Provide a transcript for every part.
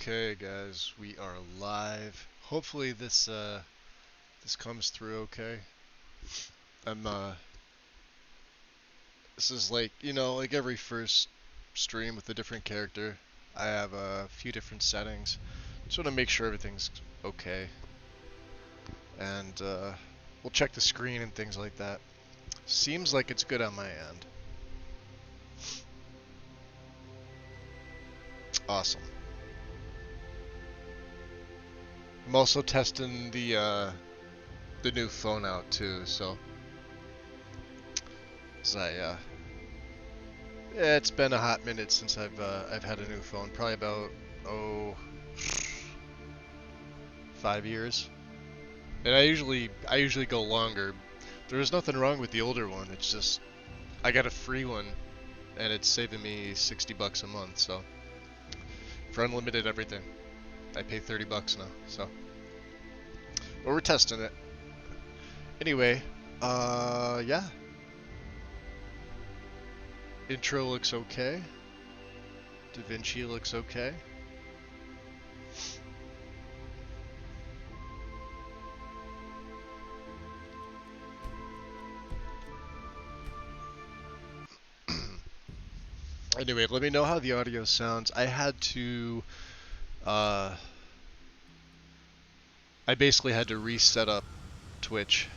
Okay, guys, we are live. Hopefully this comes through okay. I'm This is like every first stream with a different character. I have a few different settings. Just want to make sure everything's okay. And we'll check the screen and things like that. Seems like it's good on my end. Awesome. I'm also testing the new phone out too, so as yeah, it's been a hot minute since I've had a new phone. Probably about 5 years. And I usually go longer. There's nothing wrong with the older one. It's just I got a free one and it's saving me $60 a month, so for unlimited everything. I pay $30 now, so but we're testing it. Anyway, yeah. Intro looks okay. DaVinci looks okay. Anyway, let me know how the audio sounds. Uh, I basically had to reset up Twitch.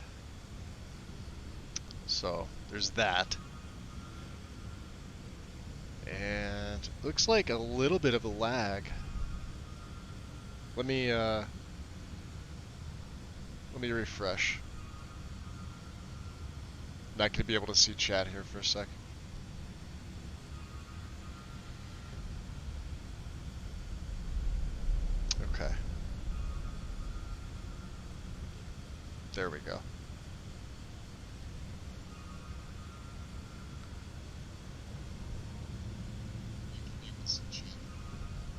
So, there's that. And looks like a little bit of a lag. Let me refresh. Not gonna be able to see chat here for a sec. Okay. There we go.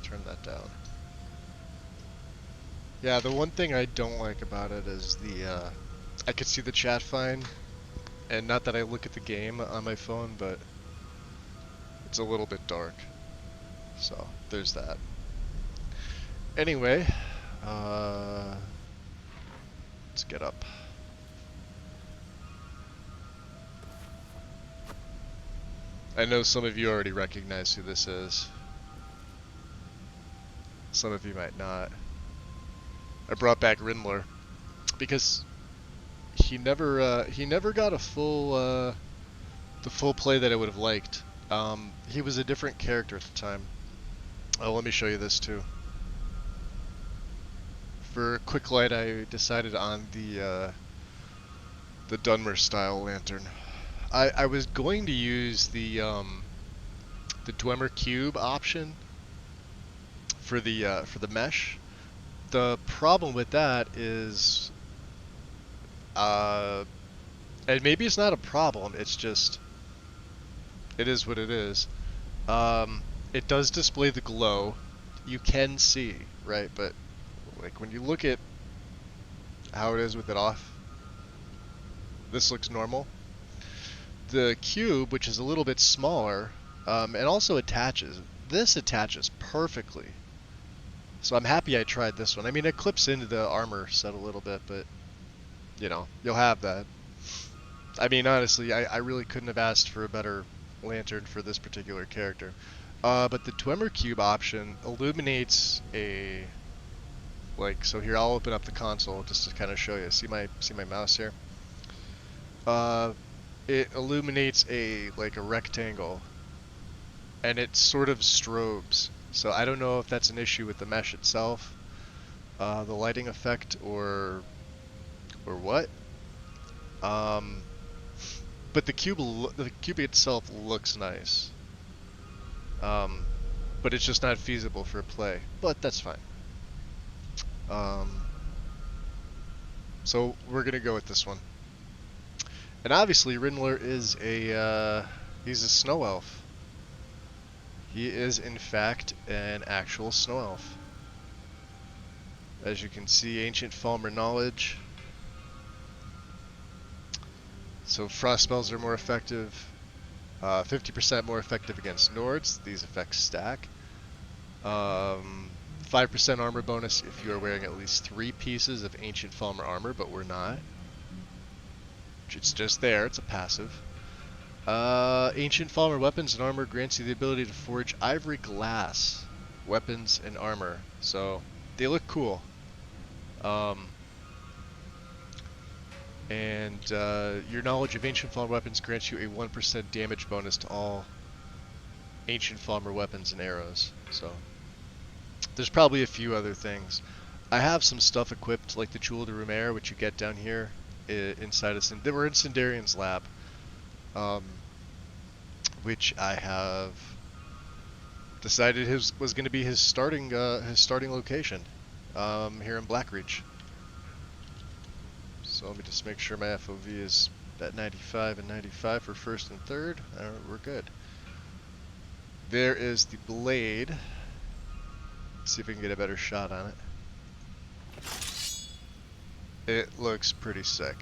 Turn that down. Yeah, the one thing I don't like about it is I could see the chat fine, and not that I look at the game on my phone, but it's a little bit dark. So, there's that. Anyway, let's get up. I know some of you already recognize who this is. Some of you might not. I brought back Rindler because he never got a full the full play that I would have liked. He was a different character at the time. Oh, let me show you this too. For quick light, I decided on the Dunmer style lantern. I was going to use the Dwemer cube option for the mesh. The problem with that is, and maybe it's not a problem. It's just it is what it is. It does display the glow. You can see, right? But like when you look at how it is with it off, this looks normal. The cube, which is a little bit smaller, and also attaches. This attaches perfectly. So I'm happy I tried this one. I mean, it clips into the armor set a little bit, but you know, you'll have that. I mean, honestly, I really couldn't have asked for a better lantern for this particular character. But the Dwemer cube option illuminates a so here I'll open up the console just to kind of show you. See my mouse here? It illuminates a rectangle, and it sort of strobes. So I don't know if that's an issue with the mesh itself, the lighting effect, or what. But the cube itself looks nice. But it's just not feasible for play. But that's fine. So we're gonna go with this one. And obviously Rindler is he's a snow elf. He is in fact an actual snow elf. As you can see, ancient Falmer knowledge. So frost spells are more effective. 50% more effective against Nords. These effects stack. 5% armor bonus if you are wearing at least 3 pieces of Ancient Falmer armor, but we're not. It's just there, it's a passive. Ancient Falmer weapons and armor grants you the ability to forge ivory glass weapons and armor. So, they look cool. Your knowledge of Ancient Falmer weapons grants you a 1% damage bonus to all Ancient Falmer weapons and arrows. So, there's probably a few other things. I have some stuff equipped, like the Jewel de Rumere, which you get down here inside of we're in Sindarian's lab, which I have decided was going to be his starting location here in Blackreach. So let me just make sure my FOV is at 95 and 95 for first and third. We're good. There is the blade. Let's see if we can get a better shot on it. It looks pretty sick.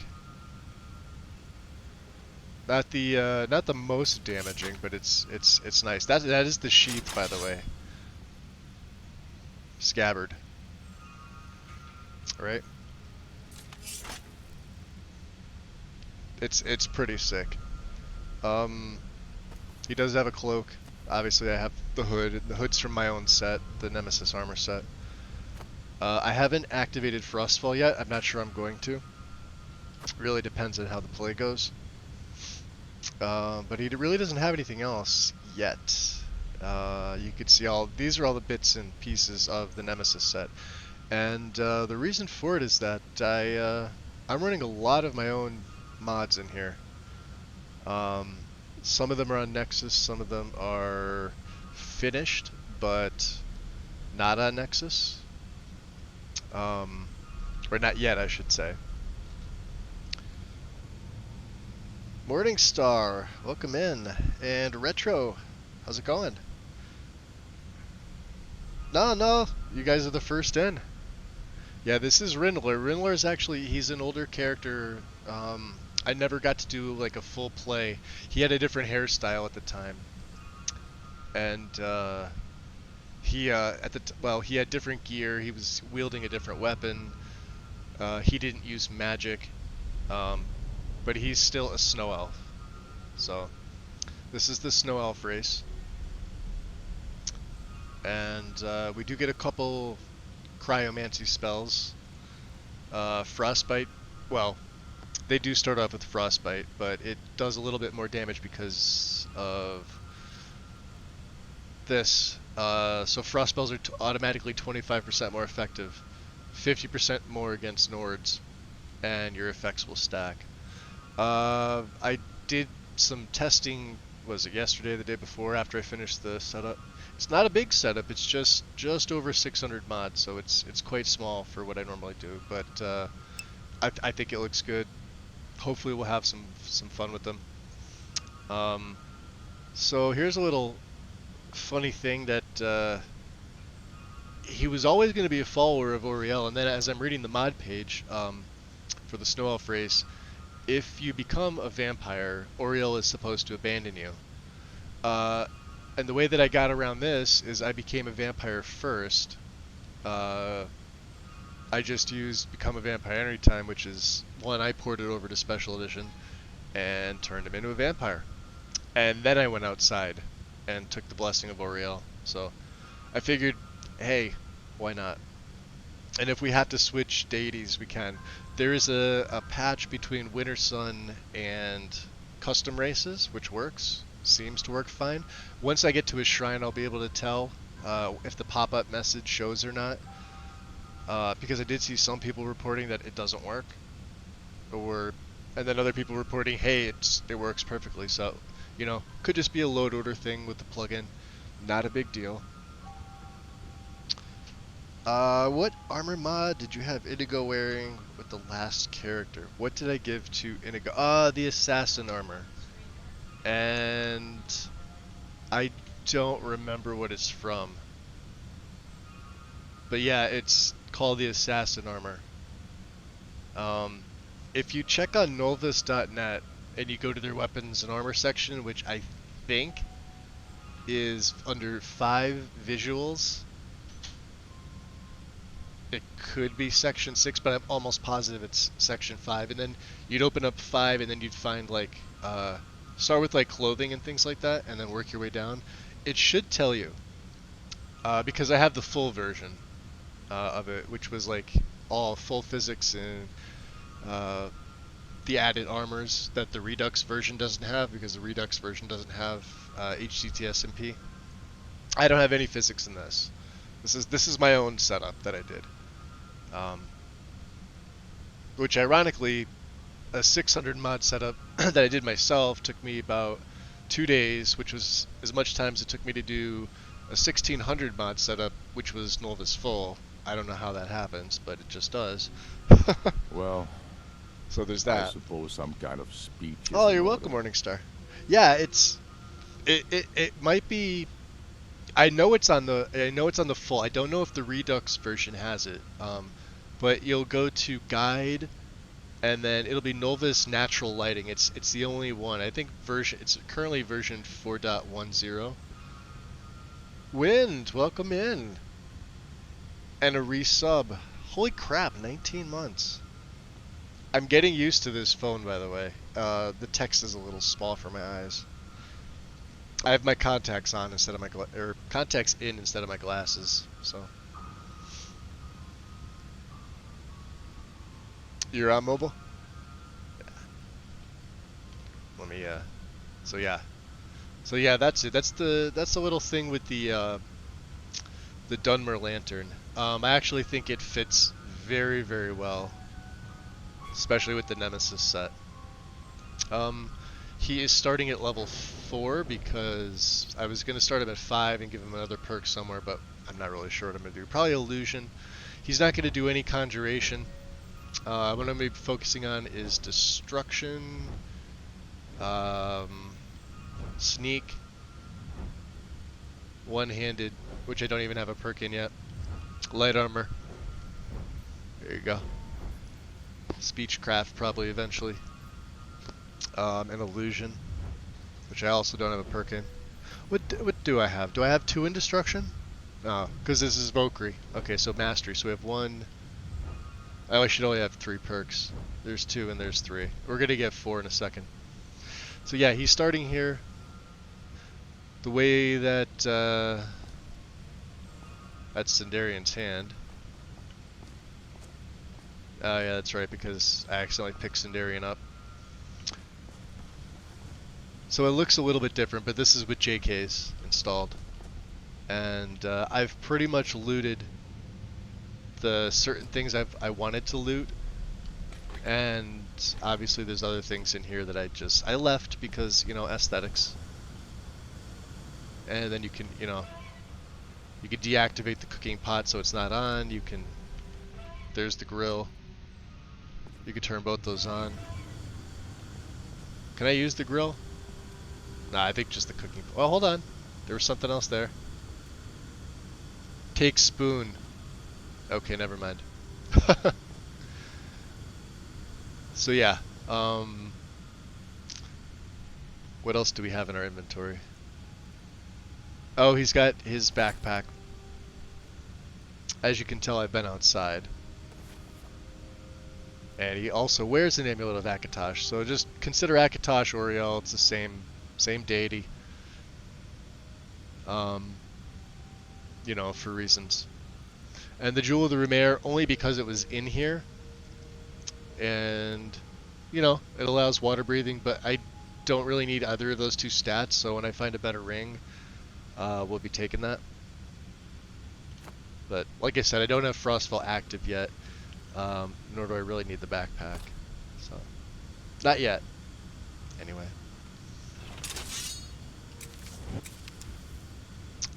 Not the most damaging, but it's nice. That is the sheath, by the way. Scabbard. Right? It's pretty sick. He does have a cloak. Obviously, I have the hood. The hood's from my own set, the Nemesis armor set. I haven't activated Frostfall yet. I'm not sure I'm going to. Really depends on how the play goes. But he really doesn't have anything else yet. You could see these are all the bits and pieces of the Nemesis set. And the reason for it is that I'm running a lot of my own mods in here. Some of them are on Nexus, some of them are finished, but not on Nexus. Or not yet, I should say. Morningstar, welcome in. And Retro, how's it going? No, you guys are the first in. Yeah, this is Rindler. Rindler's actually, he's an older character. I never got to do like a full play. He had a different hairstyle at the time. And he had different gear. He was wielding a different weapon. He didn't use magic. But he's still a snow elf. So, this is the snow elf race. And we do get a couple cryomancy spells. Frostbite, well, they do start off with Frostbite, but it does a little bit more damage because of this. So frost spells are automatically 25% more effective, 50% more against Nords, and your effects will stack. I did some testing, was it yesterday, the day before, after I finished the setup. It's not a big setup, it's just over 600 mods, so it's quite small for what I normally do, but I think it looks good. Hopefully we'll have some fun with them. So here's a little funny thing that he was always going to be a follower of Oriel, and then as I'm reading the mod page for the Snow Elf race, if you become a vampire, Oriel is supposed to abandon you. And the way that I got around this is I became a vampire first. I just used Become a Vampire Anytime, which is one I ported over to Special Edition, and turned him into a vampire. And then I went outside and took the Blessing of Oriel. So I figured, hey, why not? And if we have to switch deities, we can. There is a patch between Winter Sun and custom races, which works. Seems to work fine. Once I get to his shrine, I'll be able to tell if the pop-up message shows or not. Because I did see some people reporting that it doesn't work. And then other people reporting, hey, it works perfectly. So, could just be a load order thing with the plugin. Not a big deal. What armor mod did you have Indigo wearing with the last character? What did I give to Indigo? The assassin armor. And I don't remember what it's from. But yeah, it's called the assassin armor. If you check on Novus.net and you go to their weapons and armor section, which I think is under 5 visuals, it could be section 6, but I'm almost positive it's section 5. And then you'd open up 5, and then you'd find like start with like clothing and things like that, and then work your way down. It should tell you because I have the full version of it, which was like all full physics and uh, the added armors that the Redux version doesn't have, because the Redux version doesn't have HCTS MP. I don't have any physics in this. This is my own setup that I did. Um, which ironically, a 600 mod setup that I did myself took me about 2 days, which was as much time as it took me to do a 1600 mod setup, which was Novus full. I don't know how that happens, but it just does. Well, So there's I that. suppose some kind of speech is Oh, in you're order. welcome, Morningstar. Yeah, it might be. I know it's on the full. I don't know if the Redux version has it. But you'll go to guide, and then it'll be Novus natural lighting. It's the only one. I think it's currently version 4.10. Wind, welcome in. And a resub. Holy crap, 19 months. I'm getting used to this phone, by the way. The text is a little small for my eyes. I have my contacts on instead of or contacts in instead of my glasses. So you're on mobile? Let me so yeah. So yeah, that's it. That's the little thing with the Dunmer lantern. I actually think it fits very, very well, especially with the Nemesis set. Um, he is starting at level 4 because I was going to start him at 5 and give him another perk somewhere, but I'm not really sure what I'm going to do. Probably Illusion. He's not going to do any Conjuration. What I'm going to be focusing on is Destruction, um, Sneak, One-Handed, which I don't even have a perk in yet, Light Armor. There you go. Speechcraft probably eventually. And Illusion, which I also don't have a perk in. What do I have? Do I have 2 in Destruction? No, because this is Valkyrie. Okay, so Mastery. So we have 1. I should only have 3 perks. There's 2 and there's 3. We're gonna get 4 in a second. So yeah, he's starting here. The way that that's Sindarian's hand. Oh yeah, that's right, because I accidentally picked Sindarian up. So it looks a little bit different, but this is with JK's installed. And I've pretty much looted the certain things I wanted to loot. And obviously there's other things in here that I left because, aesthetics. And then you can deactivate the cooking pot so it's not on. There's the grill. You can turn both those on. Can I use the grill? Nah, I think just the cooking. Well, hold on. There was something else there. Take spoon. Okay, never mind. So yeah. What else do we have in our inventory? Oh, he's got his backpack. As you can tell, I've been outside. And he also wears an amulet of Akatosh. So just consider Akatosh Oriel. It's the same deity. For reasons. And the Jewel of the Rumere only because it was in here. And, it allows water breathing, but I don't really need either of those 2 stats, so when I find a better ring, we'll be taking that. But, like I said, I don't have Frostfall active yet, nor do I really need the backpack. So, not yet. Anyway.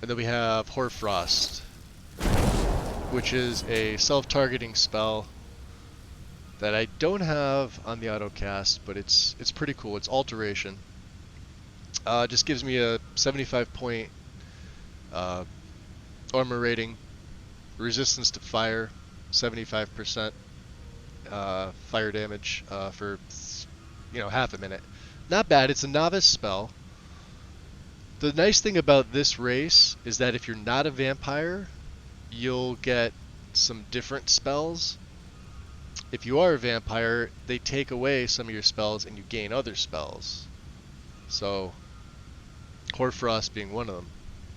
And then we have Hoarfrost, which is a self-targeting spell that I don't have on the autocast, but it's pretty cool. It's Alteration. Just gives me a 75 point armor rating, resistance to fire, 75% fire damage for half a minute. Not bad. It's a novice spell. The nice thing about this race is that if you're not a vampire, you'll get some different spells. If you are a vampire, they take away some of your spells and you gain other spells. So, Hoarfrost being one of them.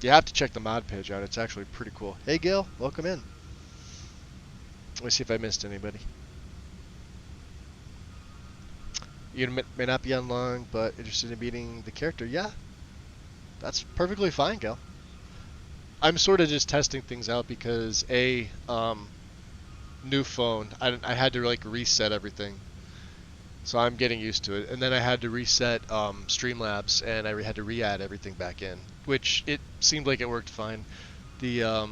You have to check the mod page out. It's actually pretty cool. Hey, Gil, welcome in. Let me see if I missed anybody. You may not be on long, but interested in beating the character. Yeah, that's perfectly fine, Gil. I'm sort of just testing things out because new phone. I had to like reset everything, so I'm getting used to it. And then I had to reset Streamlabs, and I had to re-add everything back in, which it seemed like it worked fine. The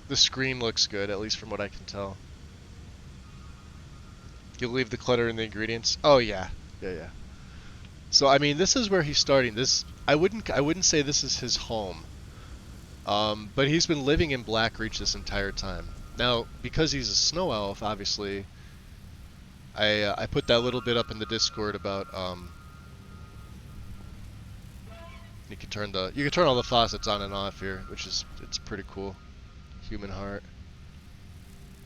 the screen looks good, at least from what I can tell. You'll leave the clutter in the ingredients. Oh yeah, yeah. So I mean, this is where he's starting. This I wouldn't say this is his home. But he's been living in Blackreach this entire time. Now, because he's a snow elf, obviously, I put that little bit up in the Discord about you can turn all the faucets on and off here, which is it's pretty cool. Human heart.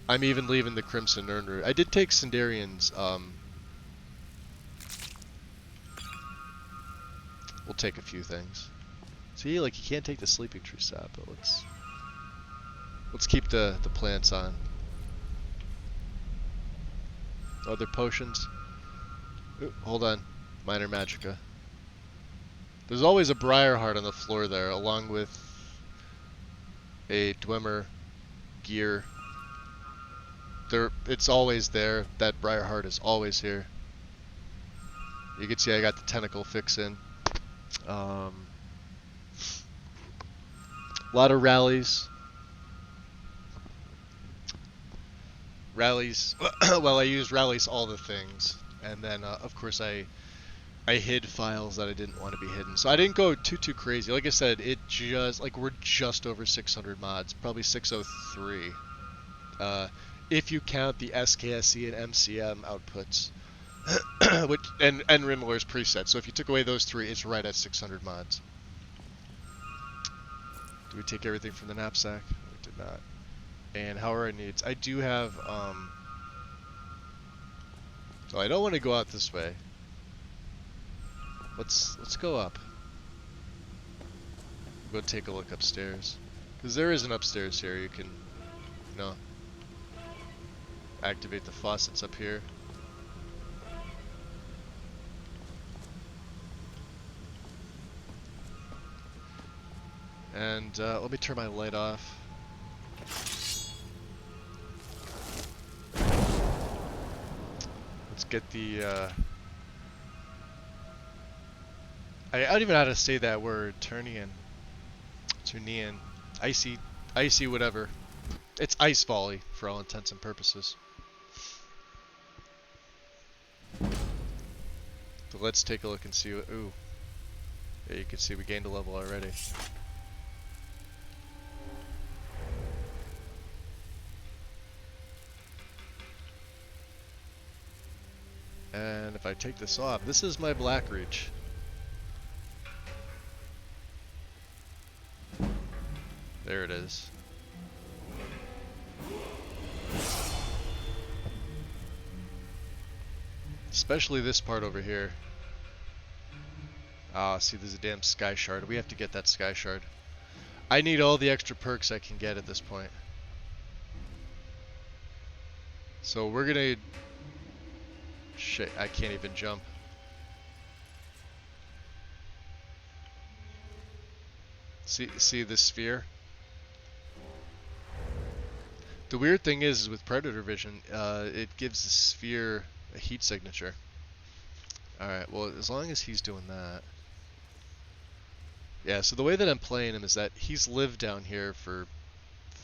I'm even leaving the Crimson Urn root. I did take Sindarian's. We'll take a few things. See, like you can't take the Sleeping Tree sap, but let's keep the plants on. Other potions. Ooh, hold on, Minor Magica. There's always a Briar Heart on the floor there, along with a Dwemer gear. It's always there. That Briar Heart is always here. You can see I got the tentacle fix in. A lot of rallies. Well, I used rallies all the things, and then of course I hid files that I didn't want to be hidden. So I didn't go too crazy. Like I said, we're just over 600 mods, probably 603. If you count the SKSE and MCM outputs, which and Rimmler's preset. So if you took away those three, it's right at 600 mods. Do we take everything from the knapsack? We did not. And how are our needs? I do have so I don't want to go out this way. Let's go up. Go take a look upstairs. Because there is an upstairs here. You can, activate the faucets up here. And let me turn my light off. Let's get the I don't even know how to say that word. Turnian. Icy whatever. It's ice volley for all intents and purposes. So let's take a look and see what, ooh. Yeah, you can see we gained a level already. And if I take this off, this is my Blackreach. There it is. Especially this part over here. Ah, see, there's a damn Sky Shard. We have to get that Sky Shard. I need all the extra perks I can get at this point. So we're gonna... Shit, I can't even jump. See this sphere? The weird thing is with Predator Vision, it gives the sphere a heat signature. Alright, well, as long as he's doing that. Yeah, so the way that I'm playing him is that he's lived down here for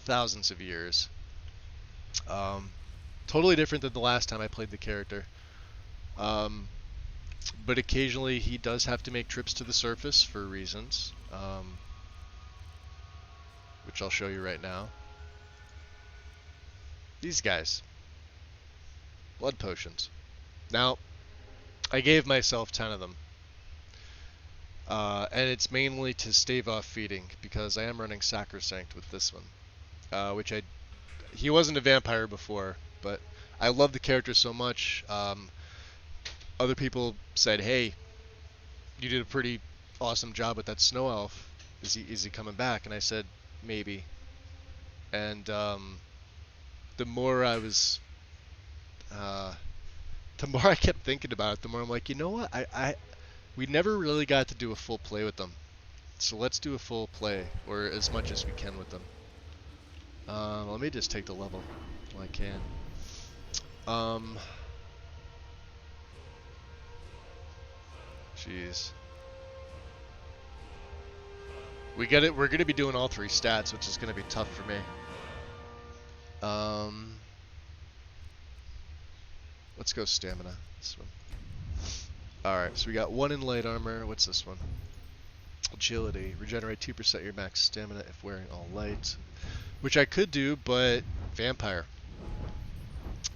thousands of years. Totally different than the last time I played the character. But occasionally he does have to make trips to the surface for reasons, which I'll show you right now. These guys. Blood potions. Now, I gave myself 10 of them. And it's mainly to stave off feeding, because I am running Sacrosanct with this one. which he wasn't a vampire before, but I love the character so much. Other people said, "Hey, you did a pretty awesome job with that snow elf. Is he coming back?" And I said, "Maybe." And the more I was, uh, the more I kept thinking about it, the more I'm like, you know what? We never really got to do a full play with them, so let's do a full play or as much as we can with them. Let me just take the level while I can. Um, Jeez. We get it. We're gonna be doing all three stats, which is gonna be tough for me. Um, let's go stamina. This one. All right. So we got 1 in light armor. What's this one? Agility. Regenerate 2% your max stamina if wearing all light, which I could do, but vampire.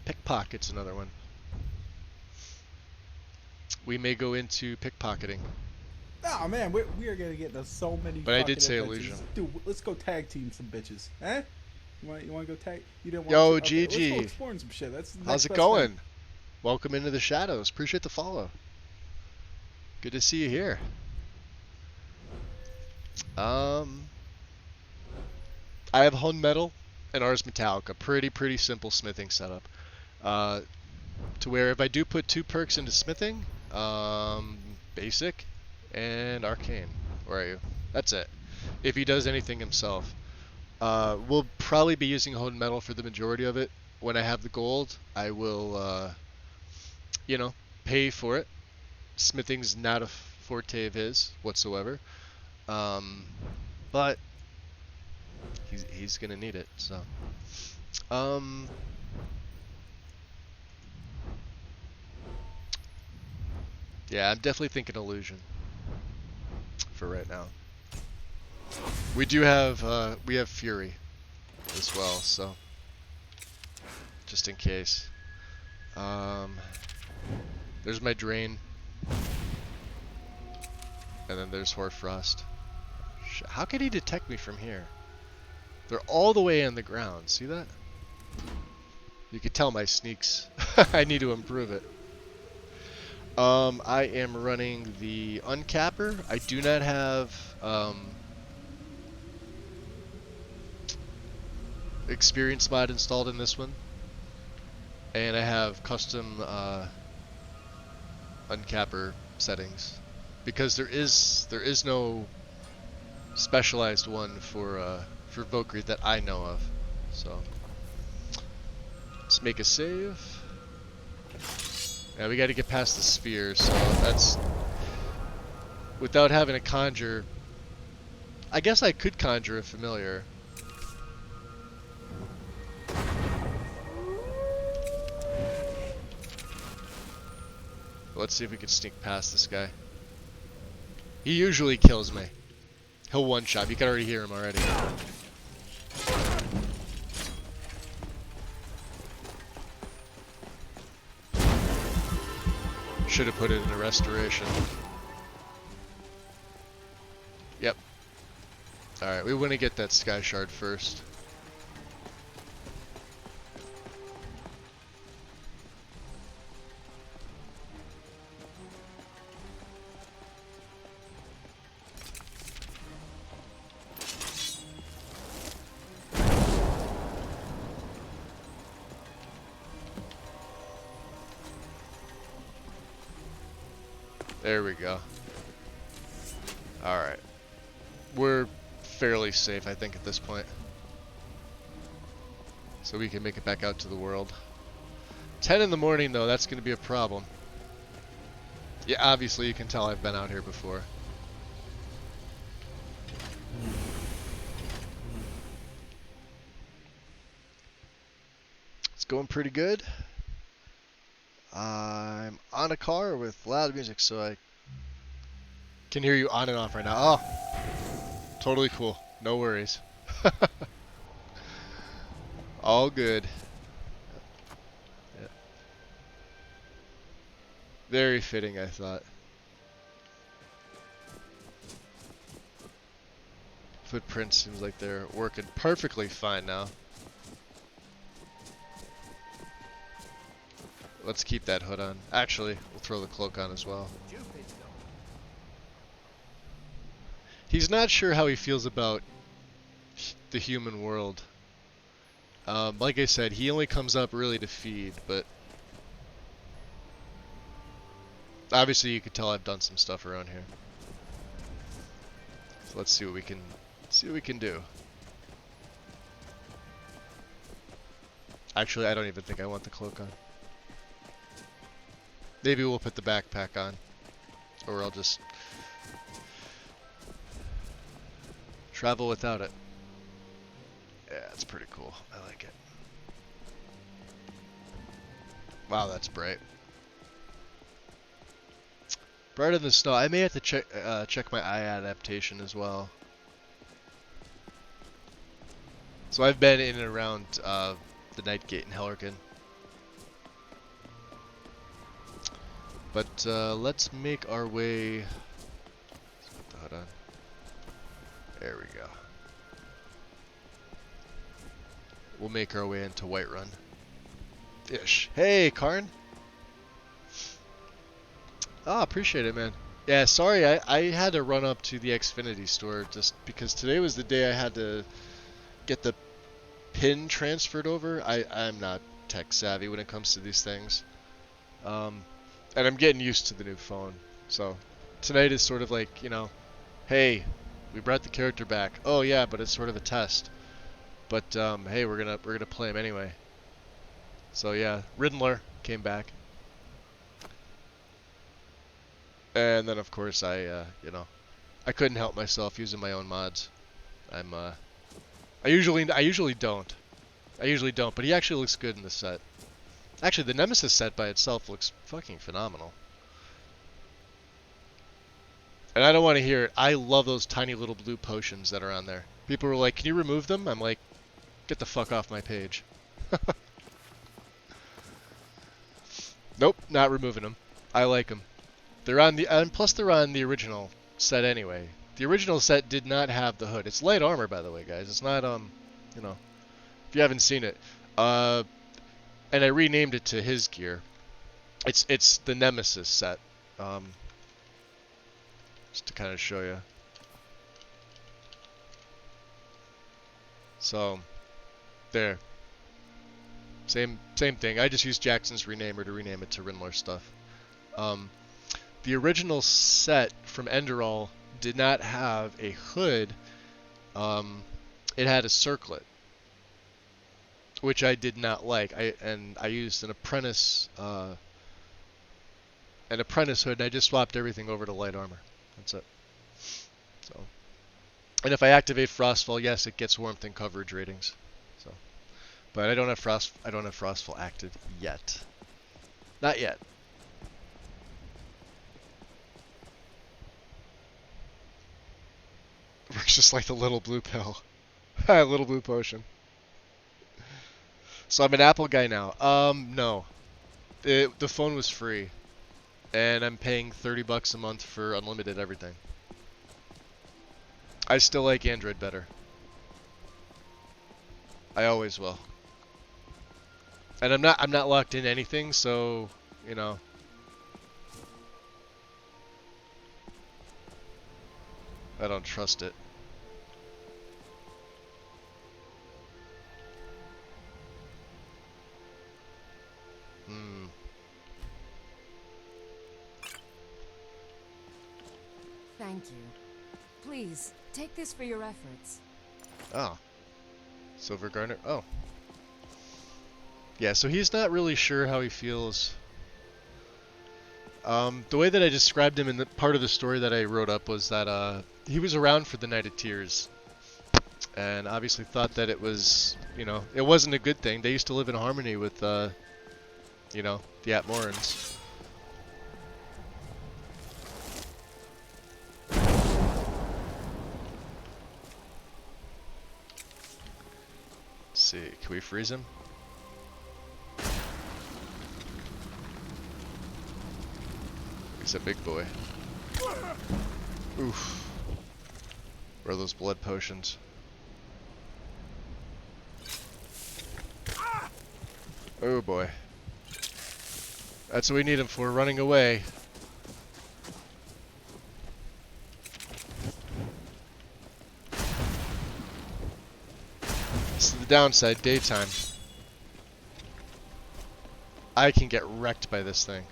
Pickpocket's another one. We may go into pickpocketing. Oh man, we are gonna get into so many But I fucking did say adventures. illusion. Dude, let's go tag team some bitches. Eh? You want to go tag? You didn't want Yo, to? Okay, let's go GG. exploring some shit. That's the How's next it best going? thing. Welcome into the shadows. Appreciate the follow. Good to see you here. I have honed metal and Ars Metallica. Pretty simple smithing setup. To where if I do put 2 perks into smithing, basic and arcane. Where are you? That's it. If he does anything himself. We'll probably be using honed metal for the majority of it. When I have the gold, I will, pay for it. Smithing's not a forte of his whatsoever. But he's gonna need it, so. Um, yeah, I'm definitely thinking illusion for right now. We do have we have fury as well, so just in case. There's my drain, and then there's Hoarfrost. How could he detect me from here? They're all the way in the ground. See that? You could tell my sneaks. I need to improve it. I am running the uncapper. I do not have experience mod installed in this one, and I have custom uncapper settings because there is no specialized one for Valkyrie that I know of. So let's make a save. Yeah, we got to get past the sphere, so that's without having a conjure. I guess I could conjure a familiar. Let's see if we can sneak past this guy. He usually kills me. He'll one-shot. You can already hear him already. Should have put it in a restoration. Yep. Alright, we want to get that sky shard first. There we go. Alright. We're fairly safe, I think, at this point. So we can make it back out to the world. 10 in the morning, though, that's going to be a problem. Yeah, obviously you can tell I've been out here before. It's going pretty good. I'm on a car with loud music, so I can hear you on and off right now. Oh, totally cool. No worries. All good. Yep. Very fitting, I thought. Footprints seems like they're working perfectly fine now. Let's keep that hood on. Actually, we'll throw the cloak on as well. He's not sure how he feels about the human world. Like I said, he only comes up really to feed, but obviously you could tell I've done some stuff around here. So let's see what we can do. Actually, I don't even think I want the cloak on. Maybe we'll put the backpack on, or I'll just travel without it. Yeah, it's pretty cool. I like it. Wow, that's bright. Brighter than snow. I may have to check my eye adaptation as well. So I've been in and around the Night Gate in Hellerkin. But let's make our way. Let's put the hood on. There we go. We'll make our way into Whiterun. Ish. Hey, Karn. Ah, appreciate it, man. Yeah, sorry, I had to run up to the Xfinity store just because today was the day I had to get the pin transferred over. I'm not tech savvy when it comes to these things. And I'm getting used to the new phone. So tonight is sort of like, you know, hey, we brought the character back. Oh yeah, but it's sort of a test. But hey, we're gonna play him anyway. So yeah, Riddler came back. And then of course I you know, I couldn't help myself using my own mods. I usually don't. I usually don't, but he actually looks good in the set. Actually, the Nemesis set by itself looks fucking phenomenal. And I don't want to hear it. I love those tiny little blue potions that are on there. People were like, "Can you remove them?" I'm like, "Get the fuck off my page." Nope, not removing them. I like them. They're on the and plus they're on the original set anyway. The original set did not have the hood. It's light armor, by the way, guys. It's not you know, if you haven't seen it. And I renamed it to his gear. It's the Nemesis set. Just to kind of show you. So, there. Same thing. I just used Jackson's renamer to rename it to Rinlor stuff. The original set from Enderal did not have a hood. It had a circlet, which I did not like. I used an apprentice hood. And I just swapped everything over to light armor. That's it. So, and if I activate Frostfall, yes, it gets warmth and coverage ratings. So, but I don't have Frostfall active yet. Not yet. Works just like the little blue pill. Little blue potion. So I'm an Apple guy now. No. The phone was free. And I'm paying $30 a month for unlimited everything. I still like Android better. I always will. And I'm not locked in anything, so, you know. I don't trust it. Thank you. Please, take this for your efforts. Oh. Silver Garnet. Oh. Yeah, so he's not really sure how he feels. The way that I described him in the part of the story that I wrote up was that he was around for the Night of Tears. And obviously thought that it was, you know, it wasn't a good thing. They used to live in harmony with, you know, the Atmorans. See, can we freeze him? He's a big boy. Oof. Or those blood potions. Oh boy. That's what we need him for, running away. This is the downside, daytime. I can get wrecked by this thing.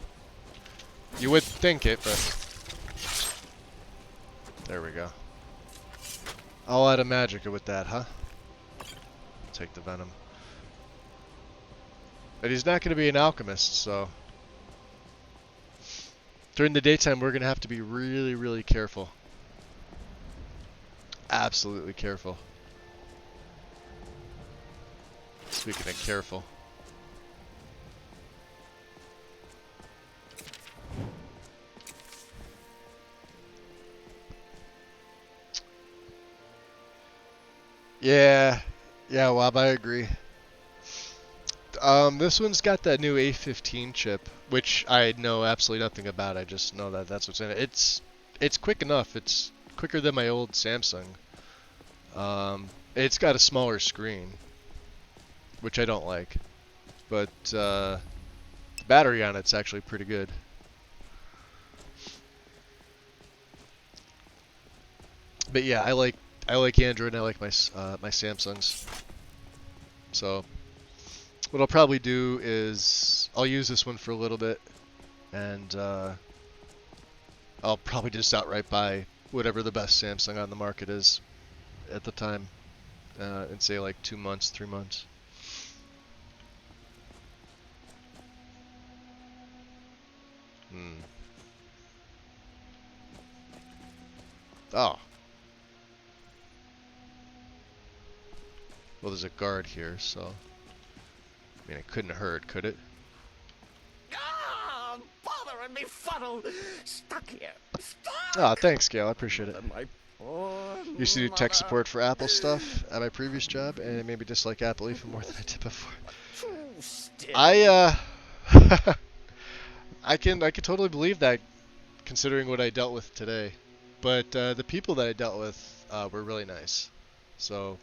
You would think it, but... There we go. All out of magic with that, huh? Take the venom. But he's not going to be an alchemist, so... During the daytime, we're going to have to be really, really careful. Absolutely careful. Speaking of careful. Yeah, Wob, I agree. This one's got that new A15 chip, which I know absolutely nothing about. I just know that that's what's in it. It's quick enough. It's quicker than my old Samsung. It's got a smaller screen, which I don't like, but the battery on it's actually pretty good. But yeah, I like Android and I like my my Samsungs. So what I'll probably do is I'll use this one for a little bit, and I'll probably just outright buy whatever the best Samsung on the market is at the time, and say like 2 months, 3 months. Oh. Well, there's a guard here, so... I mean, it couldn't hurt, could it? Ah, bothering me funnel. Stuck here. Stuck. Oh, thanks, Gail. I appreciate it. My poor Used to do tech mother. support for Apple stuff at my previous job, and it made me dislike Apple even more than I did before. Too still. I can totally believe that, considering what I dealt with today. But the people that I dealt with were really nice. So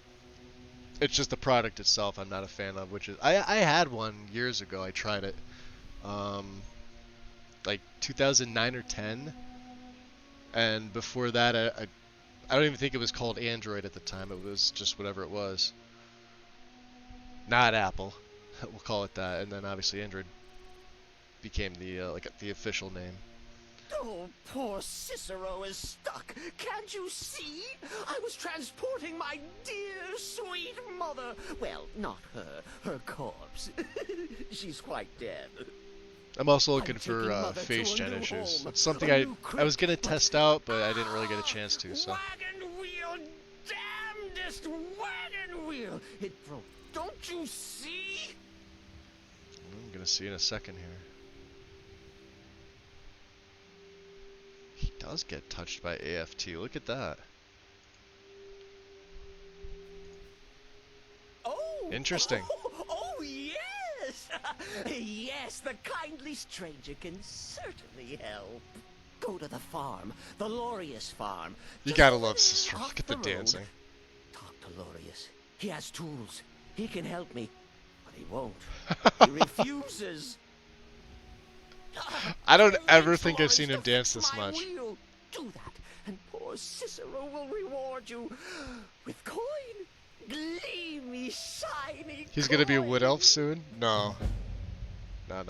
it's just the product itself I'm not a fan of. Which is I had one years ago. I tried it, like 2009 or 10, and before that I don't even think it was called Android at the time. It was just whatever it was. Not Apple. We'll call it that. And then obviously Android became the like the official name. Oh, poor Cicero is stuck. Can't you see? I was transporting my dear, sweet mother. Well, not her. Her corpse. She's quite dead. I'm also looking I'm for taking Mother face to a gen new issues. home, It's something a I new was gonna crypt, test out, but I didn't really get a chance to. So Wagon wheel, damnedest wagon wheel. It broke. Don't you see? I'm gonna see in a second here. He does get touched by AFT. Look at that. Oh. Interesting. Oh, yes. Yes, the kindly stranger can certainly help. Go to the farm, the Lorius farm. You Just gotta a love little Cicero. off Look at the road. dancing. Talk to Lorius. He has tools. He can help me, but he won't. He refuses. I don't ever Convince think I've Lorius seen him to dance fix this my much. wheel. Do that, and poor Cicero will reward you with coin. Gleamy, shiny. He's gonna be a wood coin. elf soon? No. No.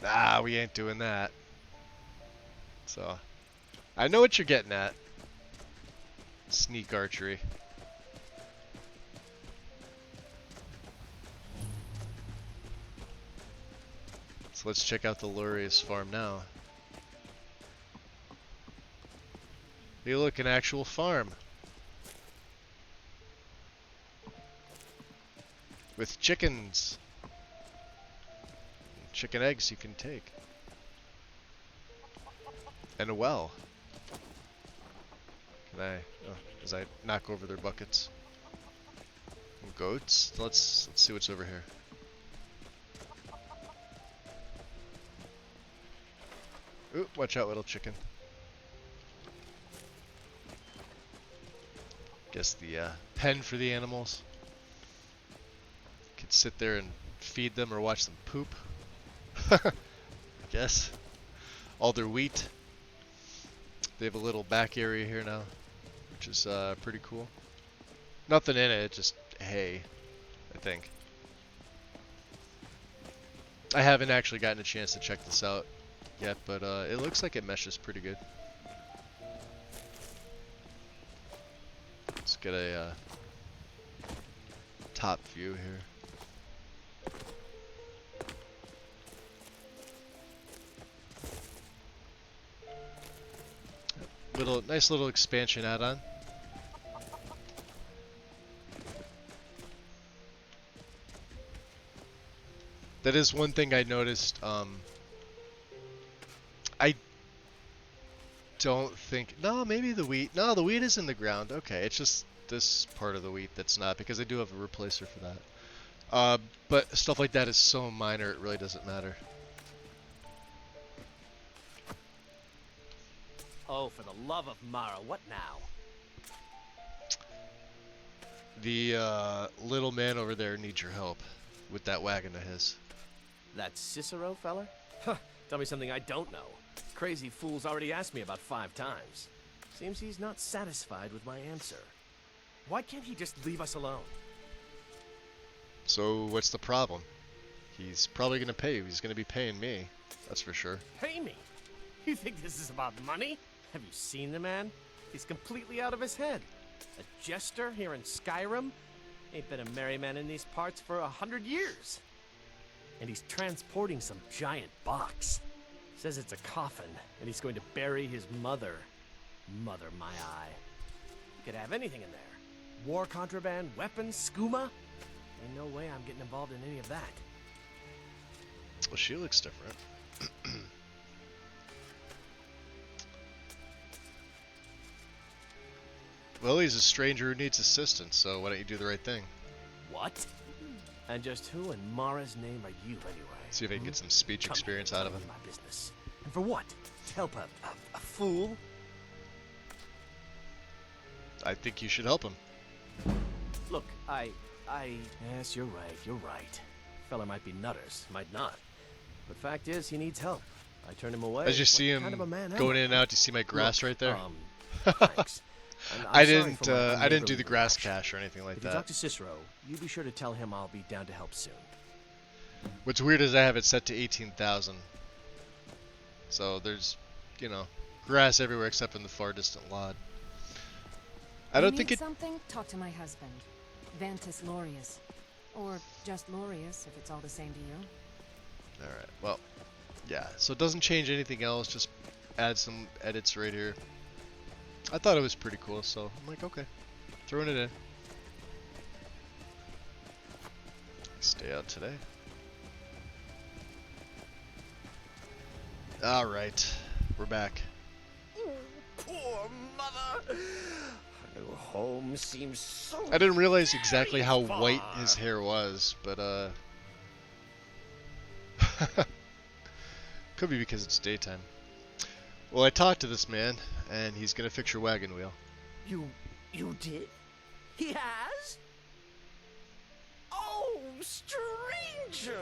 Nah, we ain't doing that. So, I know what you're getting at. Sneak archery. So let's check out the Lurius farm now. Hey, look, an actual farm. With chickens. Chicken eggs you can take. And a well. Can I, as I knock over their buckets. And goats? Let's see what's over here. Ooh, watch out, little chicken. guess the pen for the animals. Could sit there and feed them or watch them poop. I guess. All their wheat. They have a little back area here now, which is pretty cool. Nothing in it, just hay, I think. I haven't actually gotten a chance to check this out yet, but it looks like it meshes pretty good. Let's get a top view here. Nice little expansion add-on. That is one thing I noticed. I don't think. No, maybe the wheat. No, the wheat is in the ground. Okay, it's just this part of the wheat that's not, because I do have a replacer for that. But stuff like that is so minor, it really doesn't matter. Oh, for the love of Mara, what now? The little man over there needs your help with that wagon of his. That Cicero fella? Huh, tell me something I don't know. Crazy fool's already asked me about 5 times. Seems he's not satisfied with my answer. Why can't he just leave us alone? So what's the problem? He's probably gonna pay you. He's gonna be paying me. That's for sure. Pay me? You think this is about money? Have you seen the man? He's completely out of his head. A jester here in Skyrim? Ain't been a merry man in these parts for 100 years. And he's transporting some giant box. Says it's a coffin, and he's going to bury his mother. Mother, my eye. Could have anything in there. War contraband, weapons, skooma. Ain't no way I'm getting involved in any of that. Well, she looks different. Well, he's a stranger who needs assistance, so why don't you do the right thing? What? And just who in Mara's name are you, anyway? See if I can get some speech Come experience here, out of tell him. me my business. And for what? To help a fool? I think you should help him. Look, Yes, you're right. Fella might be nutters, might not. But fact is, he needs help. I turned him away. As you see What him kind of a man am going I? in and out, do you see my grass Look, right there? Thanks. And I'm I sorry for my didn't do unneighborly the grass reaction. cache or anything like If you talk that. to Cicero, you be sure to tell him I'll be down to help soon. What's weird is I have it set to 18,000. So there's, grass everywhere except in the far distant lot. I don't think need it. something? Talk to my husband, Vantus Lorius, or just Lorius if it's all the same to you. All right. Well, yeah. So it doesn't change anything else. Just add some edits right here. I thought it was pretty cool, so I'm like, okay, throwing it in. Stay out today. All right, we're back. Poor mother. Her new home seems so. I didn't realize exactly how far. white his hair was, but could be because it's daytime. Well, I talked to this man, and he's gonna fix your wagon wheel. You did? He has? Oh, stranger!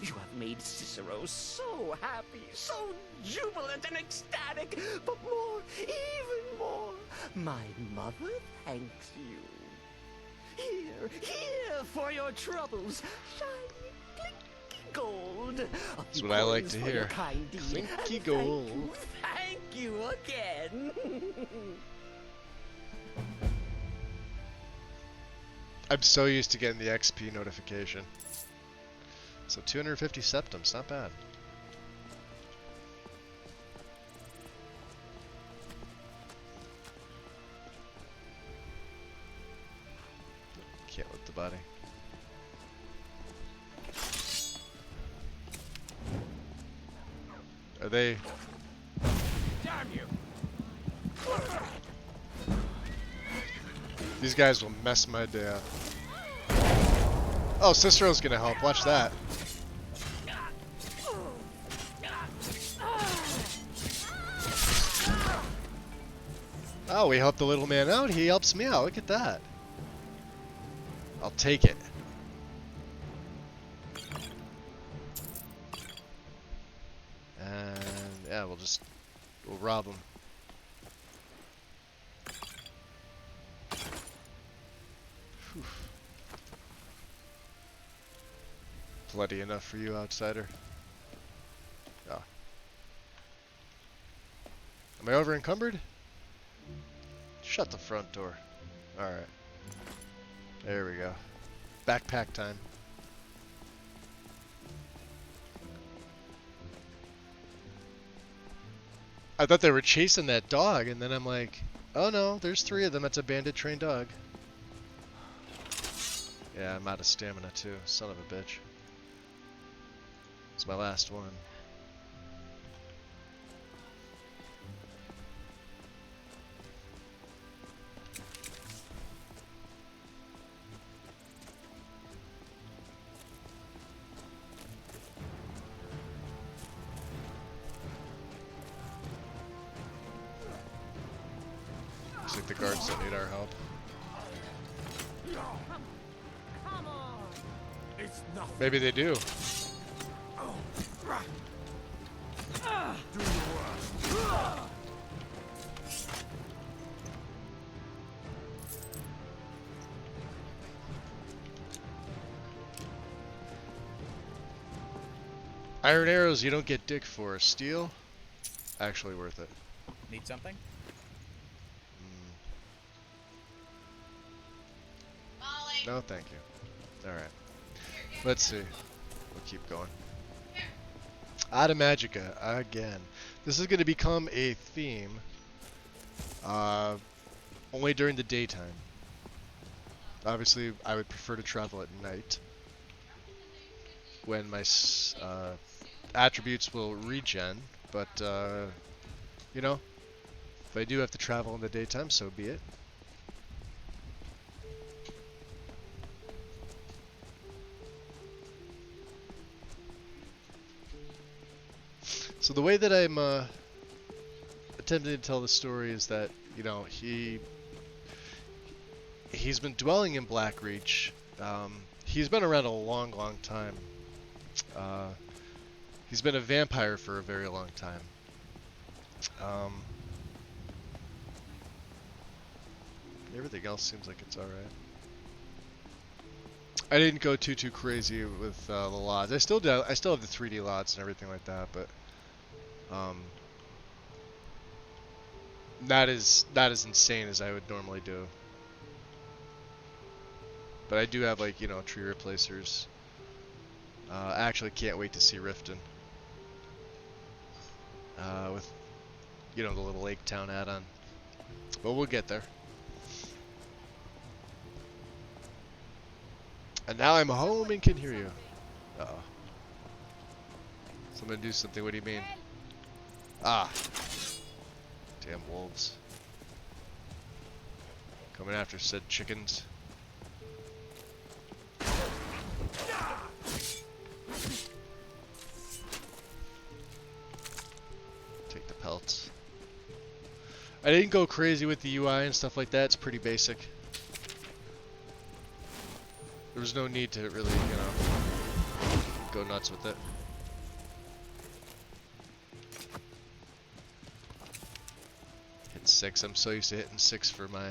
You have made Cicero so happy, so jubilant and ecstatic, but more, even more, my mother thanks you. Here for your troubles, shiny, clinky gold. That's what I like to For your hear. kind deed. Clinky And gold. Thank you again. I'm so used to getting the XP notification. So 250 septums, not bad. Can't lift the body. Are they? Damn you! These guys will mess my day up. Oh, Cicero's gonna help. Watch that. Oh, we helped the little man out. He helps me out. Look at that. I'll take it. And yeah, we'll rob him. Whew. Bloody enough for you, outsider. Oh. Am I over encumbered? Shut the front door. Alright. There we go. Backpack time. I thought they were chasing that dog, and then I'm like, oh no, there's 3 of them. That's a bandit trained dog. Yeah, I'm out of stamina too. Son of a bitch. It's my last one. Looks like the guards don't need our help. Come on. It's nothing. Maybe they do. Do your work. Iron arrows you don't get dick for. Steel? Actually worth it. Need something? No, thank you. Alright. Let's see. We'll keep going. Ada Magica, again. This is going to become a theme. Only during the daytime. Obviously, I would prefer to travel at night. When my attributes will regen. But, you know, if I do have to travel in the daytime, so be it. So the way that I'm attempting to tell the story is that, you know, he's been dwelling in Blackreach. He's been around a long, long time. He's been a vampire for a very long time. Everything else seems like it's alright. I didn't go too crazy with the LODs. I still have the 3D LODs and everything like that, but not as insane as I would normally do. But I do have, like, you know, tree replacers. I actually can't wait to see Riften. With, you know, the little Lake Town add-on. But we'll get there. And now I'm home and can hear you. Uh-oh. Someone do something, what do you mean? Ah. Damn wolves. Coming after said chickens. Take the pelts. I didn't go crazy with the UI and stuff like that. It's pretty basic. There was no need to really, you know, go nuts with it. Hit 6. I'm so used to hitting 6 for my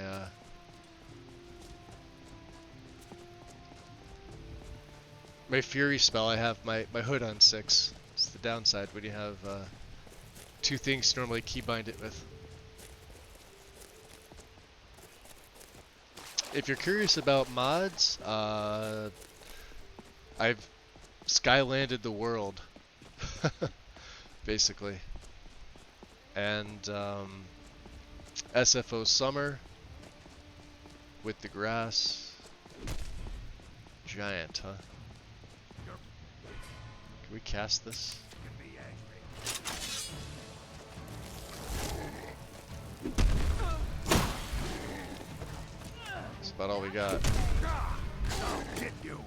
my Fury spell. I have my hood on 6. It's the downside when you have 2 things to normally keybind it with. If you're curious about mods, I've skylanded the world, basically. And SFO Summer with the grass. Giant, huh? Can we cast this? That's about all we got. Hit you.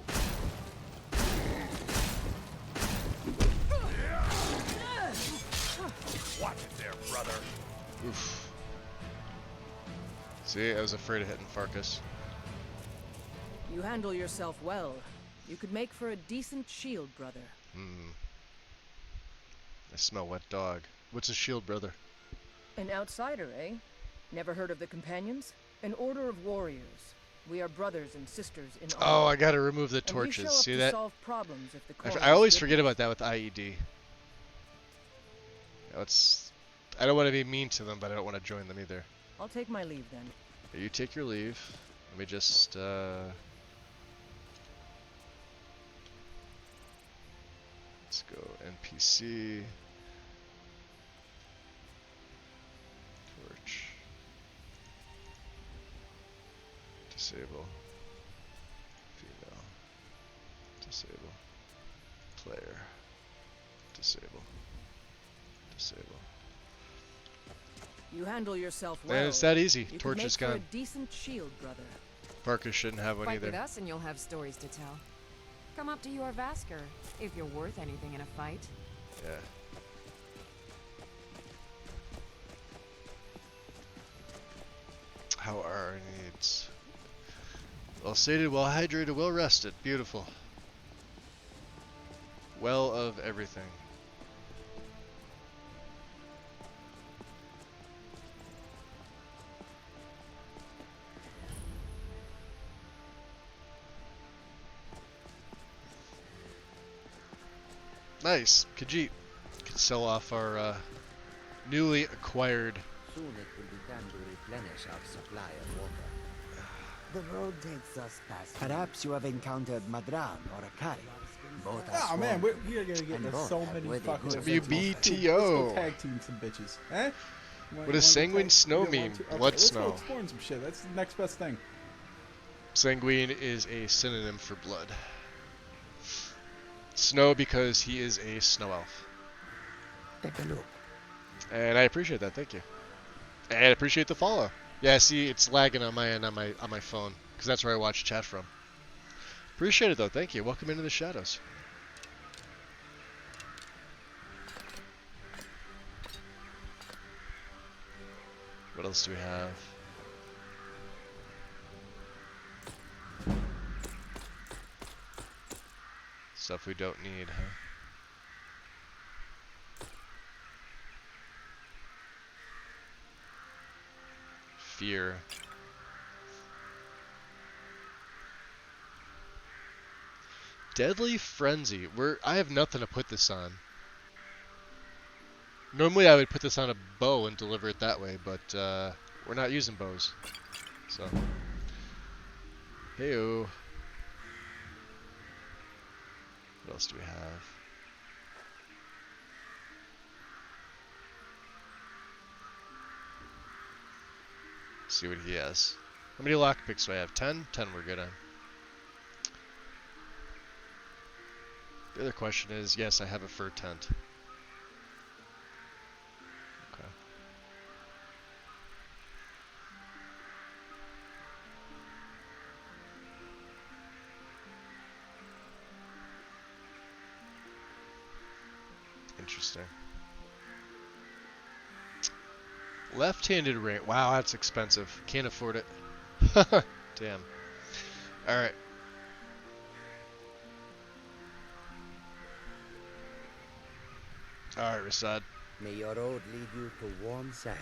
Watch it there, brother. Oof. See, I was afraid of hitting Farkas. You handle yourself well. You could make for a decent shield, brother. I smell wet dog. What's a shield, brother? An outsider, eh? Never heard of the Companions? An order of warriors. We are brothers and sisters in Oh, honor. I gotta remove the And we show torches. up See to that? solve problems if the I cause always is forget good. about that with IED. I don't want to be mean to them, but I don't want to join them either. I'll take my leave then. You take your leave. Let me just, let's go NPC. Torch. Disable. Female. Disable. Player. Disable. Disable. You handle yourself well. And it's that easy. You Torch could is make for gone. a decent shield, brother. Farkas shouldn't have one Fight either. with us and you'll have stories to tell. Come up to your Vasker, if you're worth anything in a fight. Yeah. How are our needs? Well sated, well hydrated, well rested. Beautiful. Well of everything. Nice. Khajiit can sell off our newly acquired. Soon it will be time to replenish our supply of water. The road takes us past. Perhaps you have encountered Madran or Akari. Both are Oh man, sworn. we are gonna get And into both so have many worthy fucking goods. events. WBTO. Let's go tag team some bitches. Eh? What does Sanguine Snow mean? Blood let's snow. go exploring some shit. That's the next best thing. Sanguine is a synonym for blood. Snow because he is a snow elf. Take a look. And I appreciate that, thank you. And I appreciate the follow. Yeah, see, it's lagging on my end on my phone, because that's where I watch chat from. Appreciate it though, thank you. Welcome into the shadows. What else do we have? Stuff we don't need, huh? Fear. Deadly Frenzy. I have nothing to put this on. Normally I would put this on a bow and deliver it that way, but we're not using bows. So. Heyo. What else do we have? See what he has. How many lockpicks do I have? 10? 10 we're good on. The other question is, yes, I have a fur tent. Okay. Interesting. Left-handed ring. Wow, that's expensive. Can't afford it. Damn. Alright. Alright, Rasad. May your road lead you to warm sands.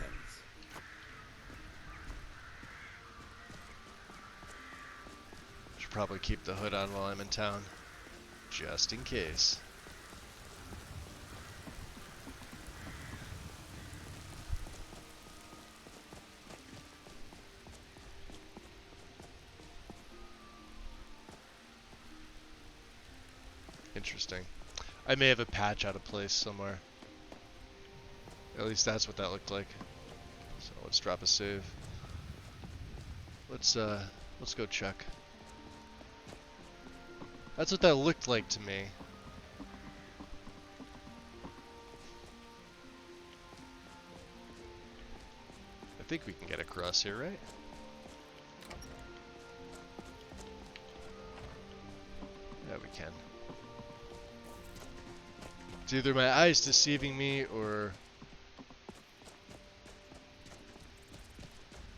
Should probably keep the hood on while I'm in town. Just in case. Interesting. I may have a patch out of place somewhere. At least that's what that looked like. So let's drop a save. Let's go check. That's what that looked like to me. I think we can get across here, right? Yeah, we can. It's either my eyes deceiving me or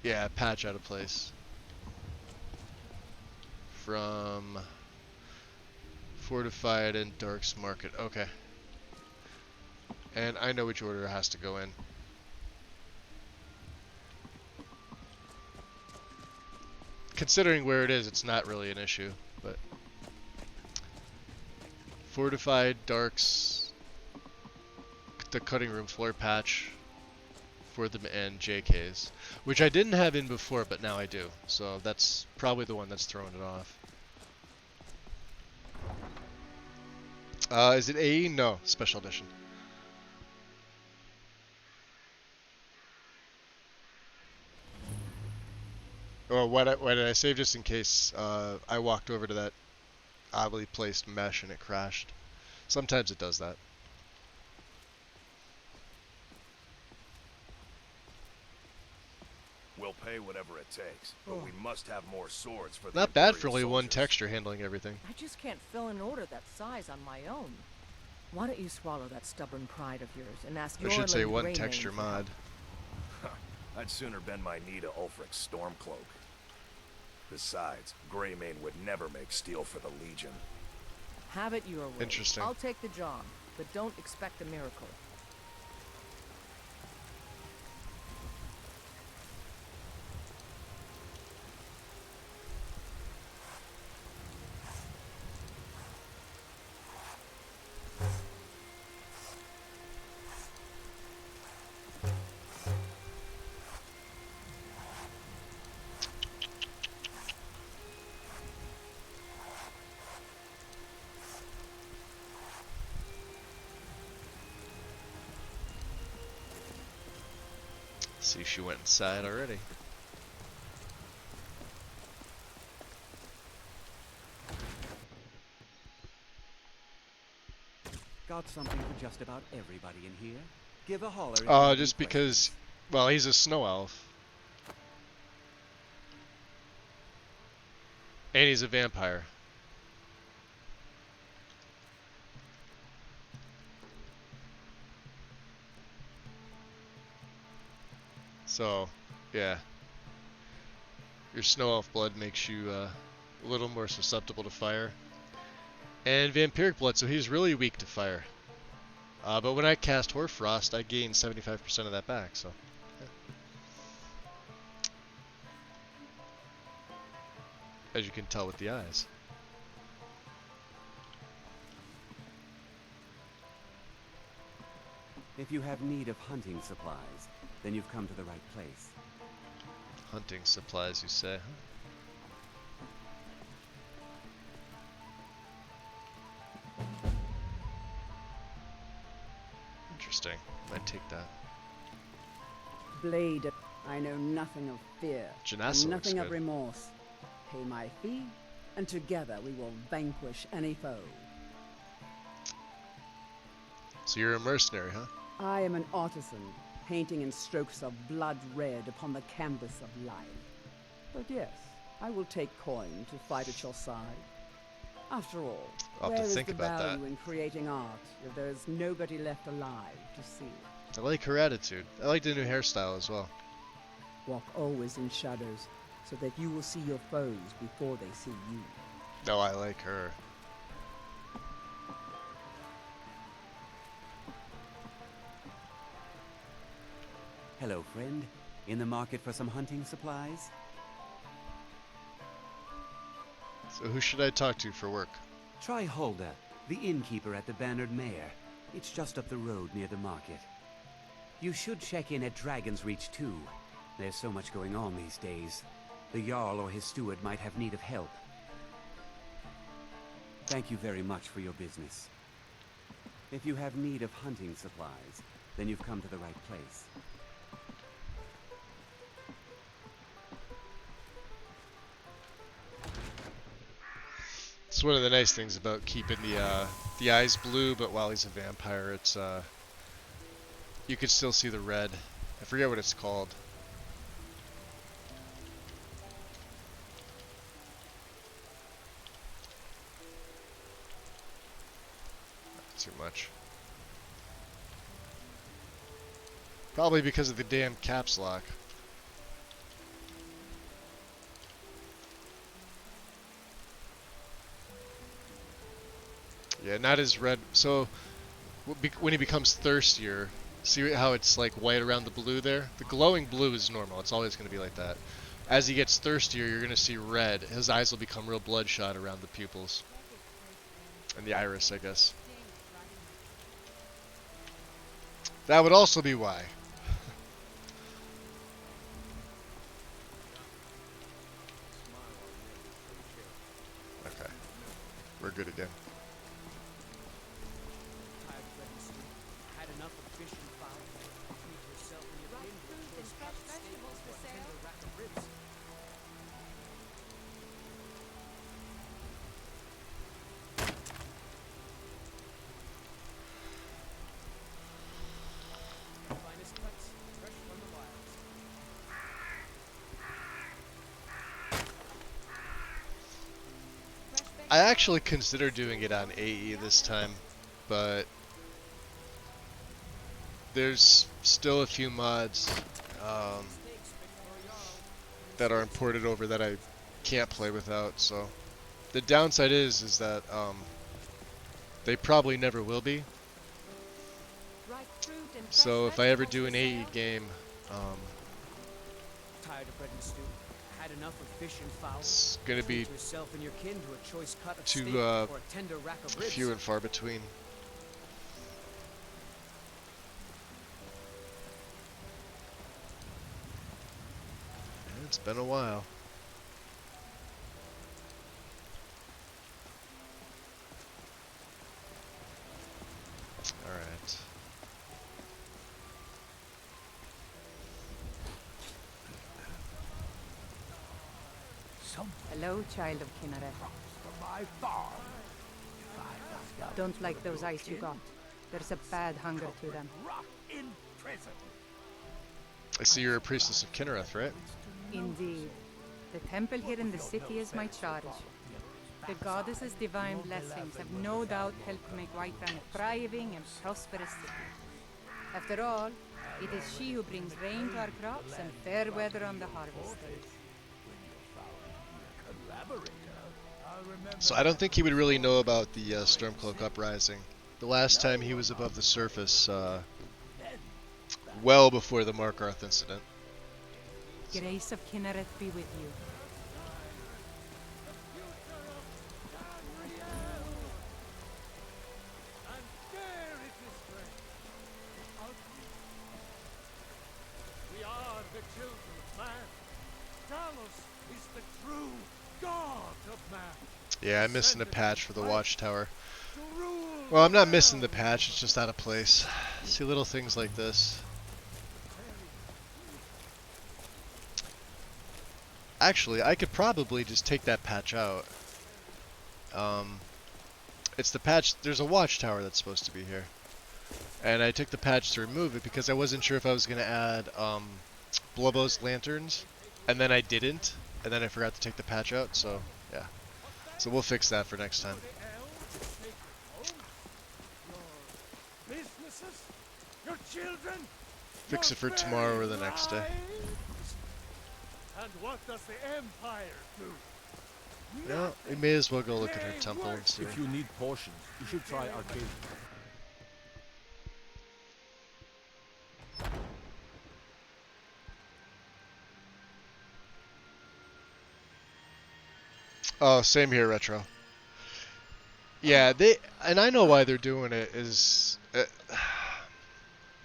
Yeah, patch out of place. From Fortified and Dark's Market. Okay. And I know which order it has to go in. Considering where it is, it's not really an issue, but Fortified, Dark's, the cutting room floor patch for them, and JK's, which I didn't have in before, but now I do. So that's probably the one that's throwing it off. Is it AE? No, Special Edition. Oh, why did I save just in case I walked over to that oddly placed mesh and it crashed. Sometimes it does that. We'll pay whatever it takes, but we must have more swords for the Not bad for Imperial only one soldiers. texture handling everything. I just can't fill an order that size on my own. Why don't you swallow that stubborn pride of yours and ask I your should say Lady one Greymane texture for help? Huh, mod. I'd sooner bend my knee to Ulfric's Stormcloak. Besides, Greymane would never make steel for the Legion. Have it your way. Interesting. I'll take the job, but don't expect a miracle. See, she went inside already. Got something for just about everybody in here. Give a holler. if you Oh, have just any because, questions. well, he's a snow elf. And he's a vampire. So, yeah. Your snow elf blood makes you a little more susceptible to fire. And vampiric blood, so he's really weak to fire. But when I cast Hoarfrost, I gain 75% of that back, so. Yeah. As you can tell with the eyes. If you have need of hunting supplies, then you've come to the right place. Hunting supplies, you say, huh? Interesting. Might take that. Blade, I know nothing of fear, Janassa and looks nothing of good. remorse. Pay my fee, and together we will vanquish any foe. So you're a mercenary, huh? I am an artisan, painting in strokes of blood red upon the canvas of life. But yes, I will take coin to fight at your side. After all, I'll have where to is think the about that. value in creating art if there is nobody left alive to see it? I like her attitude. I like the new hairstyle as well. Walk always in shadows, so that you will see your foes before they see you. No, I like her. Hello, friend. In the market for some hunting supplies? So who should I talk to for work? Try Hulda, the innkeeper at the Bannered Mare. It's just up the road near the market. You should check in at Dragon's Reach too. There's so much going on these days. The Jarl or his steward might have need of help. Thank you very much for your business. If you have need of hunting supplies, then you've come to the right place. It's one of the nice things about keeping the eyes blue, but while he's a vampire, it's you could still see the red. I forget what it's called. Not too much. Probably because of the damn caps lock. Yeah, not as red. So when he becomes thirstier, see how it's like white around the blue there? The glowing blue is normal. It's always going to be like that. As he gets thirstier, you're going to see red. His eyes will become real bloodshot around the pupils. And the iris, I guess. That would also be why. Okay. We're good again. Had enough of fish and fowl. Treat yourself and your kin to a choice cut of steak or a tender rack of ribs. Finest cuts, fresh from the wilds. I actually considered doing it on AE this time, but there's still a few mods that are imported over that I can't play without. So the downside is that they probably never will be. So if I ever do an AE game, Tired of bread and stew. Had enough of fish and fowl. it's gonna be Treat yourself and your kin to a choice cut of too steak or a tender rack of ribs. few and far between. It's been a while. All right. Hello, child of Kinneret. Don't like those eyes you got. There's a bad hunger to them. I see you're a priestess of Kinnereth, right? Indeed. The temple here in the city is my charge. The goddess's divine blessings have no doubt helped make Whiterun a thriving and prosperous city. After all, it is she who brings rain to our crops and fair weather on the harvest days. So I don't think he would really know about the Stormcloak uprising. The last time he was above the surface, well before the Markarth incident. Grace of Kinneret be with you. We are the children of man. Talos is the true god of man. Yeah, I'm missing a patch for the Watchtower. Well, I'm not missing the patch, it's just out of place. See little things like this. Actually, I could probably just take that patch out. It's the patch, there's a Watchtower that's supposed to be here. And I took the patch to remove it because I wasn't sure if I was going to add Blobos lanterns. And then I didn't. And then I forgot to take the patch out, so yeah. So we'll fix that for next time. Businesses, your children, Fix it for tomorrow or the next day. and what does the Empire do? Yeah, we may as well go look at her temple and see. If you need potions, you should try Arcadia. Oh, same here, Retro. Yeah, and I know why they're doing it is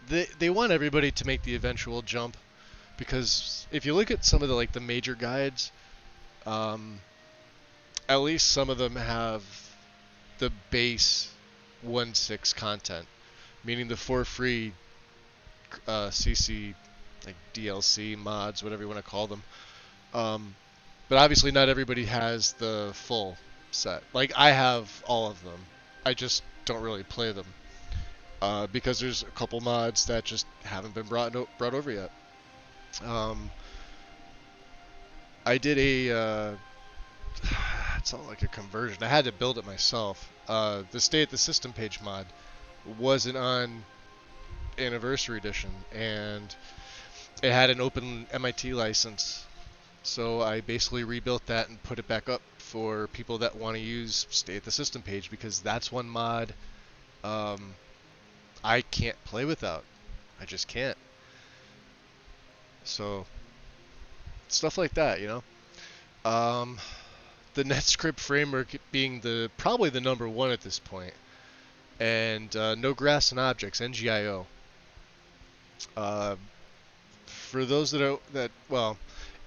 they want everybody to make the eventual jump, because if you look at some of the major guides, at least some of them have the base 1.6 content, meaning the for free CC DLC mods, whatever you want to call them. But obviously not everybody has the full set. I have all of them. I just don't really play them. Because there's a couple mods that just haven't been brought over yet. I did it's not like a conversion. I had to build it myself. The Stay at the System page mod wasn't on Anniversary Edition, and it had an open MIT license. So I basically rebuilt that and put it back up for people that want to use Stay at the System page, because that's one mod I can't play without. I just can't. So stuff like that, you know. The NetScript framework being probably the number one at this point, and no grass and objects, NGIO. For those well,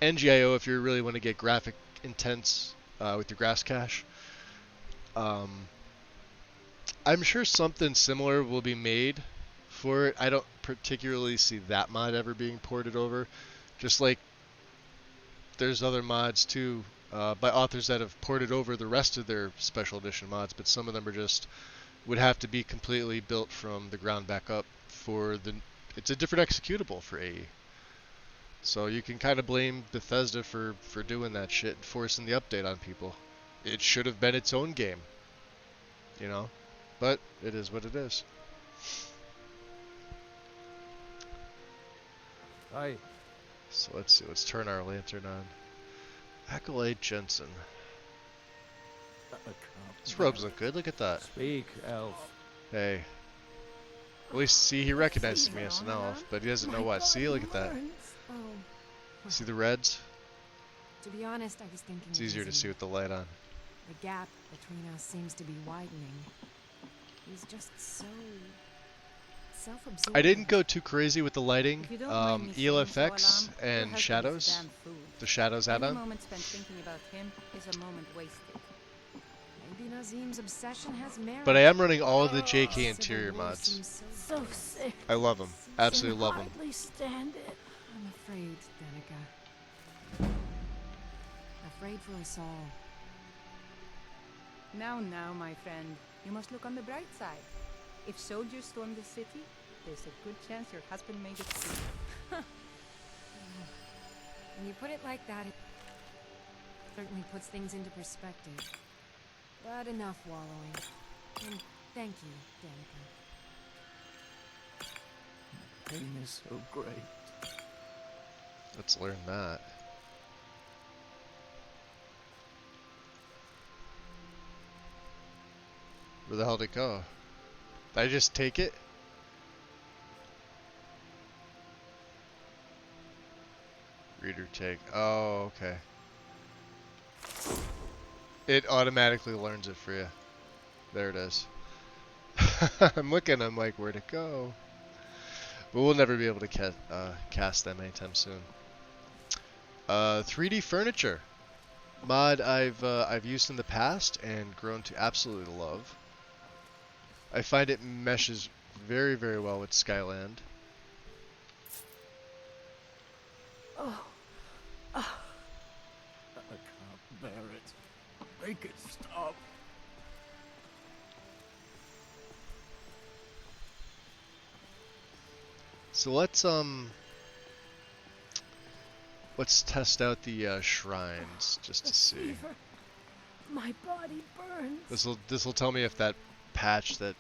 NGIO if you really want to get graphic intense with your grass cache. I'm sure something similar will be made for it. I don't particularly see that mod ever being ported over. Just like there's other mods too by authors that have ported over the rest of their special edition mods, but some of them would have to be completely built from the ground back up it's a different executable for AE. So you can kind of blame Bethesda for doing that shit and forcing the update on people. It should have been its own game, you know, but it is what it is. Aye. So let's see, let's turn our lantern on. Acolyte Jensen. His robes look good, look at that. Speak, elf. Hey. At least, see, he recognizes me as an elf, but he doesn't know what. See, look at that. Oh. See the reds? To be honest, I was thinking It's easier to see with the light on. the gap between us seems to be widening. He's just so self-absorbed. I didn't go too crazy with the lighting. If you don't mind me saying ELFX so, Alam, your and husband is shadows. a damn fool. The shadows Any add-on. moment spent thinking about him is a moment wasted. Maybe Nazim's obsession has merit. But I am running all of the JK interior Civil War mods. seems So sick. I love them. Absolutely love Can them. hardly stand it. I'm afraid, Danica. Afraid for us all. Now, my friend, you must look on the bright side. If soldiers storm the city, there's a good chance your husband made it too. When you put it like that, it certainly puts things into perspective. But enough wallowing. And thank you, Danica. Pain is so great. Let's learn that. Where the hell did it go? Did I just take it? Reader tag. Oh, okay. It automatically learns it for you. There it is. I'm looking, I'm like, where'd it go? But we'll never be able to cast them anytime soon. 3D furniture. Mod I've used in the past and grown to absolutely love. I find it meshes very, very well with Skyland. Oh. I can't bear it. Make it stop. So let's test out the shrines just to see. Fever. My body burns. This will tell me if that patch that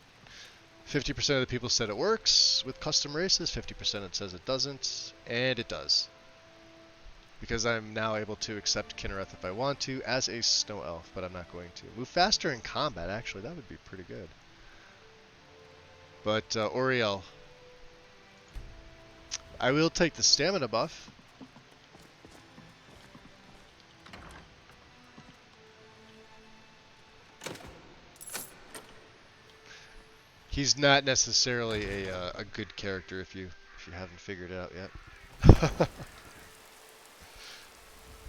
50% of the people said it works with custom races, 50% it says it doesn't, and it does. Because I'm now able to accept Kinnereth if I want to as a snow elf, but I'm not going to. Move faster in combat, actually, that would be pretty good. But Oriel, I will take the stamina buff. He's not necessarily a good character if you haven't figured it out yet.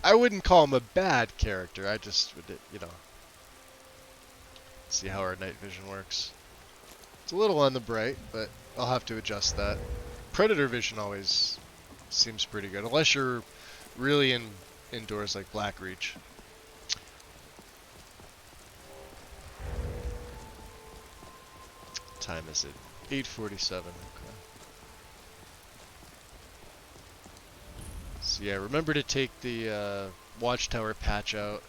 I wouldn't call him a bad character. I just would, you know, see how our night vision works. It's a little on the bright, but I'll have to adjust that. Predator vision always seems pretty good, unless you're really indoors like Blackreach. Time is it? 8:47. Okay. So yeah, remember to take the Watchtower patch out.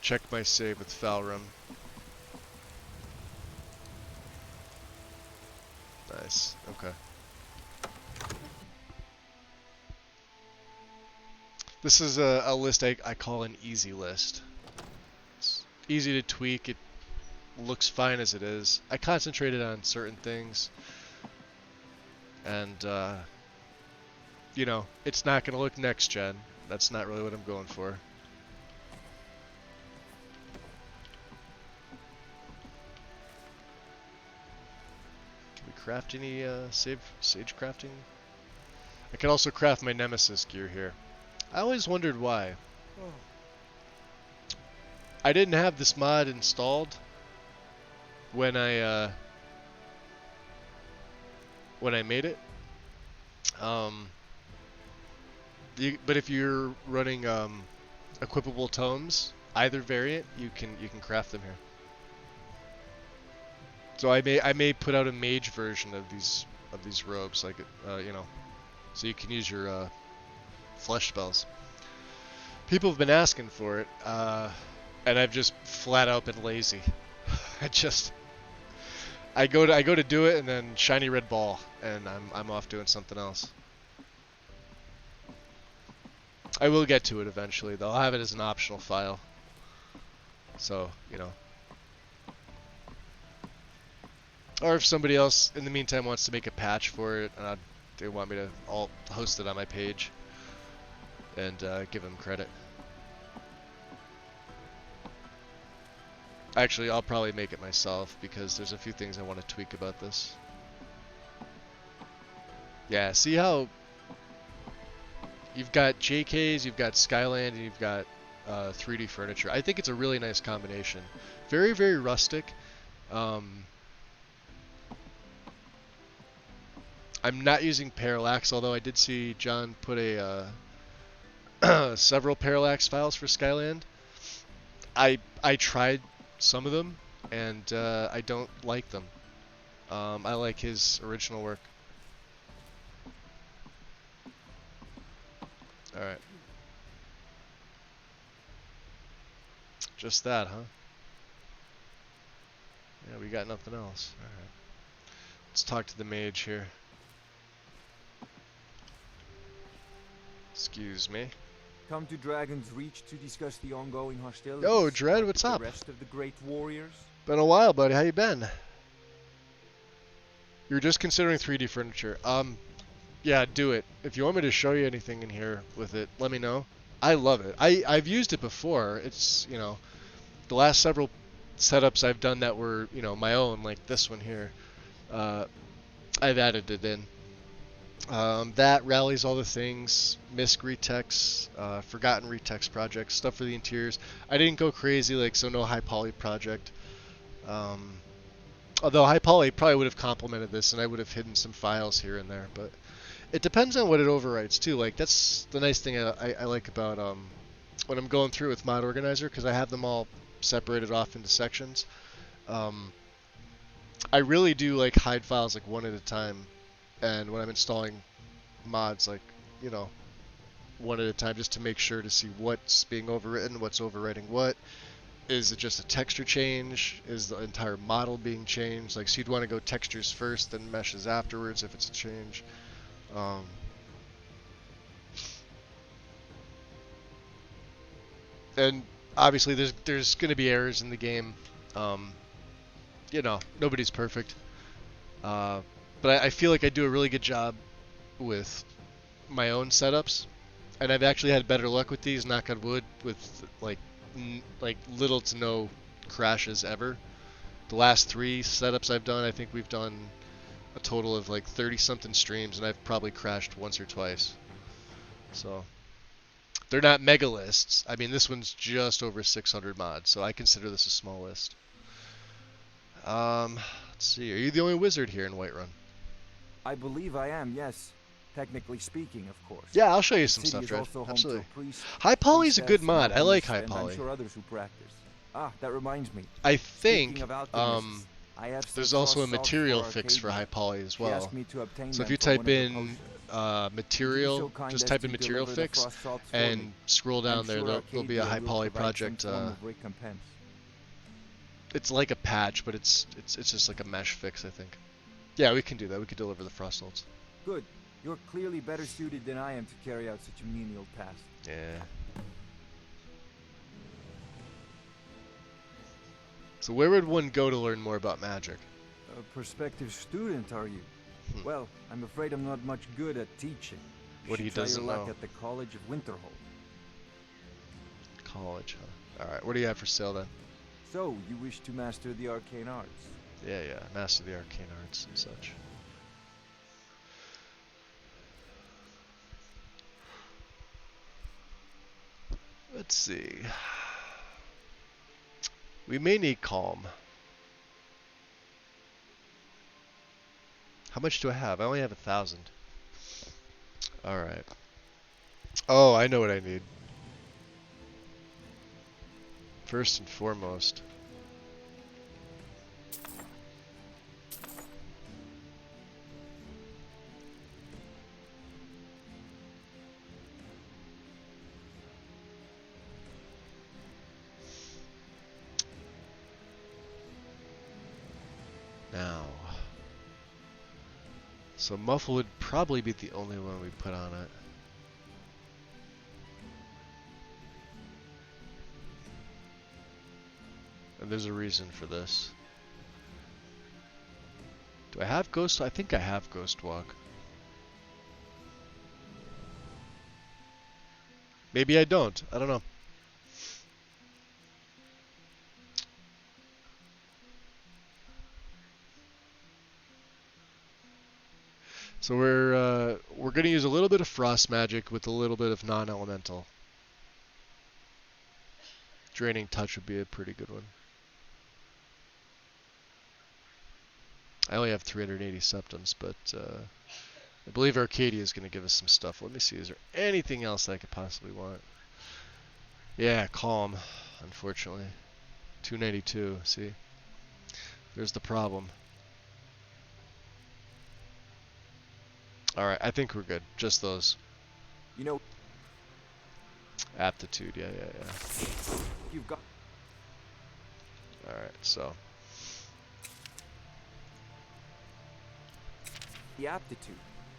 Check my save with Falrum. Nice. Okay. This is a list I call an easy list. It's easy to tweak. It looks fine as it is. I concentrated on certain things. And, you know, it's not going to look next gen. That's not really what I'm going for. Can we craft any sage crafting? I can also craft my Nemesis gear here. I always wondered why. I didn't have this mod installed when I made it. But if you're running equipable tomes, either variant, you can craft them here. So I may put out a mage version of these robes, like you know, so you can use your flesh spells. People have been asking for it, and I've just flat out been lazy. I go to do it, and then shiny red ball, and I'm off doing something else. I will get to it eventually, though. I'll have it as an optional file. So, you know. Or if somebody else, in the meantime, wants to make a patch for it, and they want me to all host it on my page and give them credit. Actually, I'll probably make it myself because there's a few things I want to tweak about this. Yeah, see how you've got JKs, you've got Skyland, and you've got 3D furniture. I think it's a really nice combination. Very, very rustic. I'm not using parallax, although I did see John put a several parallax files for Skyland. I tried some of them, and I don't like them. I like his original work. Alright. Just that, huh? Yeah, we got nothing else. Alright. Let's talk to the mage here. Excuse me. Come to Dragon's Reach to discuss the ongoing hostilities. Yo, Dread, what's up? The rest of the great warriors. Been a while, buddy. How you been? You were just considering 3D furniture. Yeah, do it. If you want me to show you anything in here with it, let me know. I love it. I've used it before. It's, you know, the last several setups I've done that were, you know, my own, like this one here. I've added it in. That rallies all the things, misc retext, forgotten retext projects, stuff for the interiors. I didn't go crazy, like, so no high poly project. Although high poly probably would have complemented this, and I would have hidden some files here and there, but it depends on what it overwrites too. Like, that's the nice thing I like about when I'm going through with Mod Organizer, because I have them all separated off into sections. I really do like hide files like one at a time. And when I'm installing mods, like, you know, one at a time, just to make sure to see what's being overwritten, what's overwriting what. Is it just a texture change? Is the entire model being changed? Like, so you'd want to go textures first, then meshes afterwards if it's a change. And obviously there's going to be errors in the game. You know, nobody's perfect. But I feel like I do a really good job with my own setups, and I've actually had better luck with these, knock on wood, with like little to no crashes ever. The last 3 setups I've done, I think we've done a total of like 30-something streams, and I've probably crashed once or twice. So they're not mega lists. I mean, this one's just over 600 mods, so I consider this a small list. Let's see. Are you the only wizard here in Whiterun? I believe I am, yes. Technically speaking, of course. Yeah, I'll show you some stuff, Dread. Absolutely. High Poly is a good mod. I like High Poly. I'm sure others who practice. Ah, that reminds me. I think there's also a material fix for High Poly as well. So if you type in material, just type in material fix, and scroll down there, there'll be a High Poly project. It's like a patch, but it's just like a mesh fix, I think. Yeah, we can do that. We can deliver the frost salts. Good. You're clearly better suited than I am to carry out such a menial task. Yeah. So where would one go to learn more about magic? A prospective student, are you? Well, I'm afraid I'm not much good at teaching. What he Should try doesn't your luck know. at the College of Winterhold. College, huh? Alright, what do you have for sale then? So, you wish to master the arcane arts? Yeah, master the arcane arts and such. Let's see. We may need calm. How much do I have? I only have 1,000. Alright. Oh, I know what I need. First and foremost. Now. So muffle would probably be the only one we put on it. And there's a reason for this. Do I have Ghost? I think I have Ghost Walk. Maybe I don't. I don't know. So we're going to use a little bit of frost magic with a little bit of non-elemental. Draining touch would be a pretty good one. I only have 380 septums, but I believe Arcadia is going to give us some stuff. Let me see. Is there anything else I could possibly want? Yeah, calm. Unfortunately, 292. See, there's the problem. All right, I think we're good. Just those. You know, aptitude. Yeah. You've got. All right, so. The aptitude.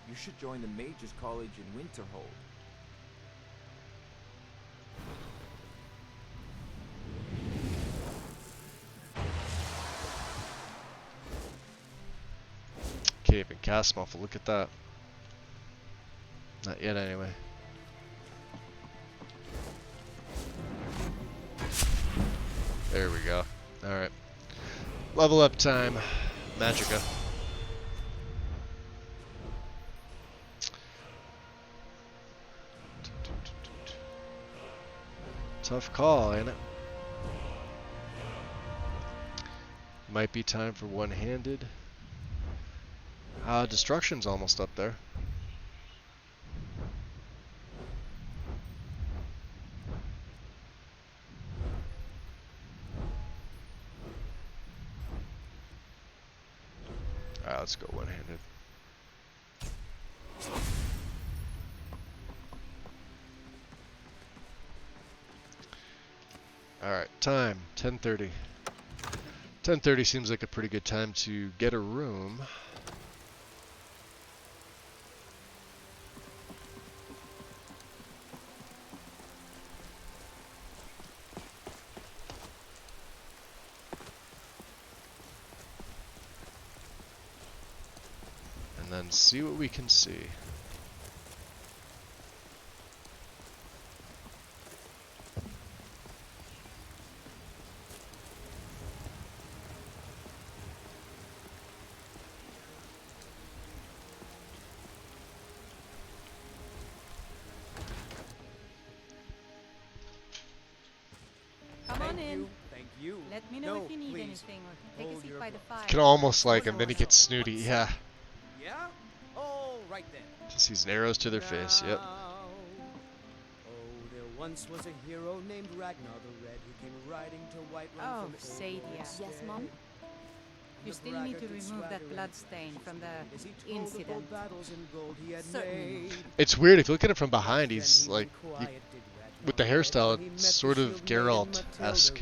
You should join the Mages College in Winterhold. Cave and cast muffle. Look at that. Not yet, anyway. There we go. All right. Level up time. Magica. Tough call, ain't it? Might be time for one-handed. Destruction's almost up there. Alright, let's go one-handed. Alright, time, 10:30. 10:30 seems like a pretty good time to get a room. And then see what we can see. Come on in. Thank you. Let me know No, if you need please. anything or take a Hold seat your by the applause. fire. Can almost like him, then he gets snooty. Yeah. Yeah? Oh, right then. Just sees arrows to their face. Yep. Oh, there once was a hero named Ragnar the Red who came riding to Whiterun Oh, from Sadia. Yes, Mom? You still need to remove that blood stain from the incident. Certainly. It's weird if you look at it from behind. He's like, with the hairstyle, it's sort of Geralt-esque,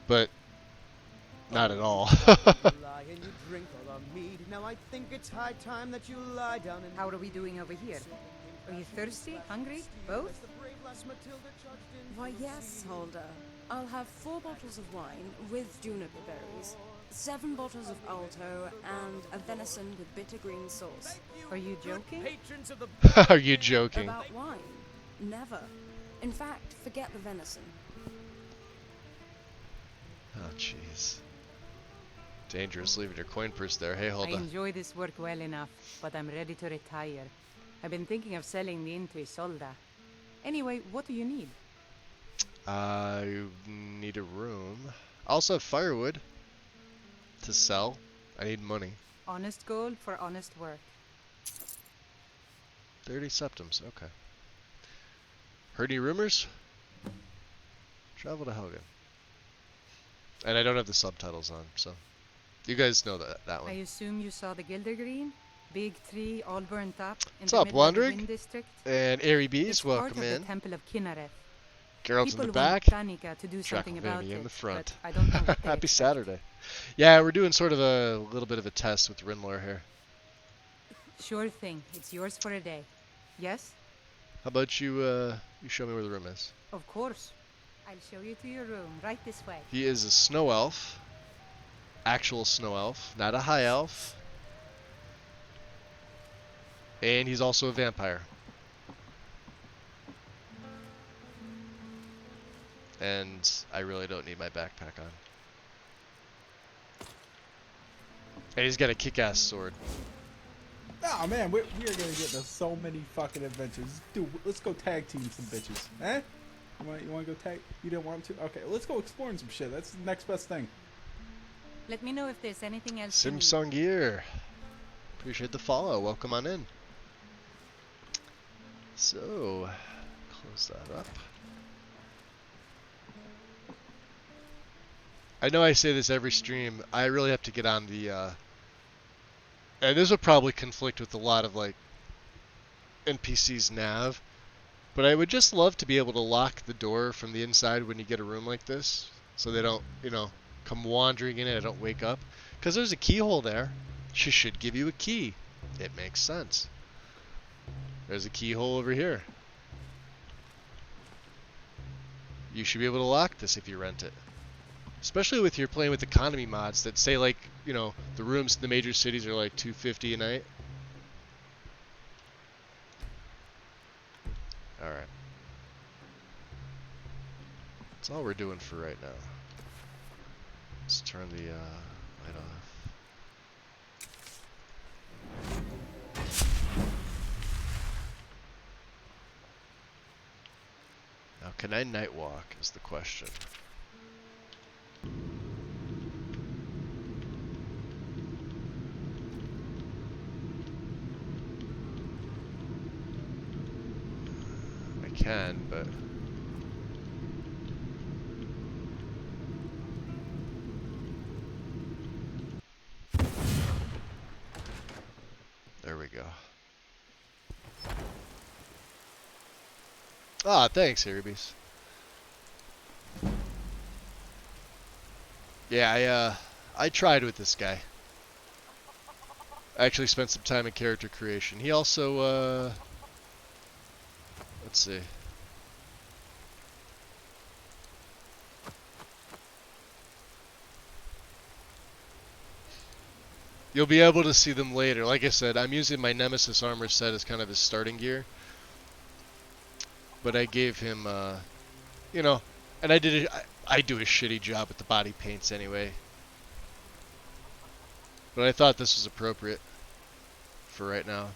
but Not at all. You lie and you drink all our mead. Now I think it's high time that you lie down and... How are we doing over here? Are you thirsty? Hungry? Both? Why, yes, Holder. I'll have 4 bottles of wine with juniper berries, 7 bottles of Alto, and a venison with bitter green sauce. Are you joking? Patrons of the Are you joking? About wine? Never. In fact, forget the venison. Oh, jeez. Dangerous leaving your coin purse there. Hey, hold I on. enjoy this work well enough, but I'm ready to retire. I've been thinking of selling the inn to Isolda. Anyway, what do you need? I need a room. I also have firewood to sell. I need money. Honest gold for honest work. 30 septums, okay. Heard any rumors? Travel to Helgen. And I don't have the subtitles on, so you guys know that one. I assume you saw the Gildergreen? Big tree, all burnt up in What's the up, middle of the Wandering? Wind District. And Airy Bees, It's welcome part of in. the Temple of Kinnereth. Gerald's in People the back. want Danica to do something about Dracovinia it, in the front. but I don't know what they Happy expect. Saturday. Yeah, we're doing sort of a little bit of a test with Rinlor here. Sure thing. It's yours for a day. Yes? How about you you show me where the room is? Of course. I'll show you to your room, right this way. He is a snow elf. Actual snow elf, not a high elf. And he's also a vampire. And I really don't need my backpack on. And he's got a kick-ass sword. Oh man, we are gonna get into so many fucking adventures. Dude, let's go tag team some bitches. Eh? You wanna go tag? You didn't want to? Okay, let's go exploring some shit. That's the next best thing. Let me know if there's anything else you need. Simsungir. Appreciate the follow. Welcome on in. So, close that up. I know I say this every stream. I really have to get on the, and this will probably conflict with a lot of, like, NPC's nav, but I would just love to be able to lock the door from the inside when you get a room like this, so they don't, you know, come wandering in and I don't wake up. Because there's a keyhole there. She should give you a key. It makes sense. There's a keyhole over here. You should be able to lock this if you rent it. Especially if you're playing with economy mods that say, like, you know, the rooms in the major cities are like $250 a night. Alright. That's all we're doing for right now. Let's turn the light off. Now, can I night walk is the question. I can, but there we go. Ah, thanks, Erebus. Yeah, I tried with this guy. I actually spent some time in character creation. He also, let's see. You'll be able to see them later. Like I said, I'm using my Nemesis armor set as kind of his starting gear. But I gave him, you know, and I do a shitty job with the body paints anyway. But I thought this was appropriate for right now.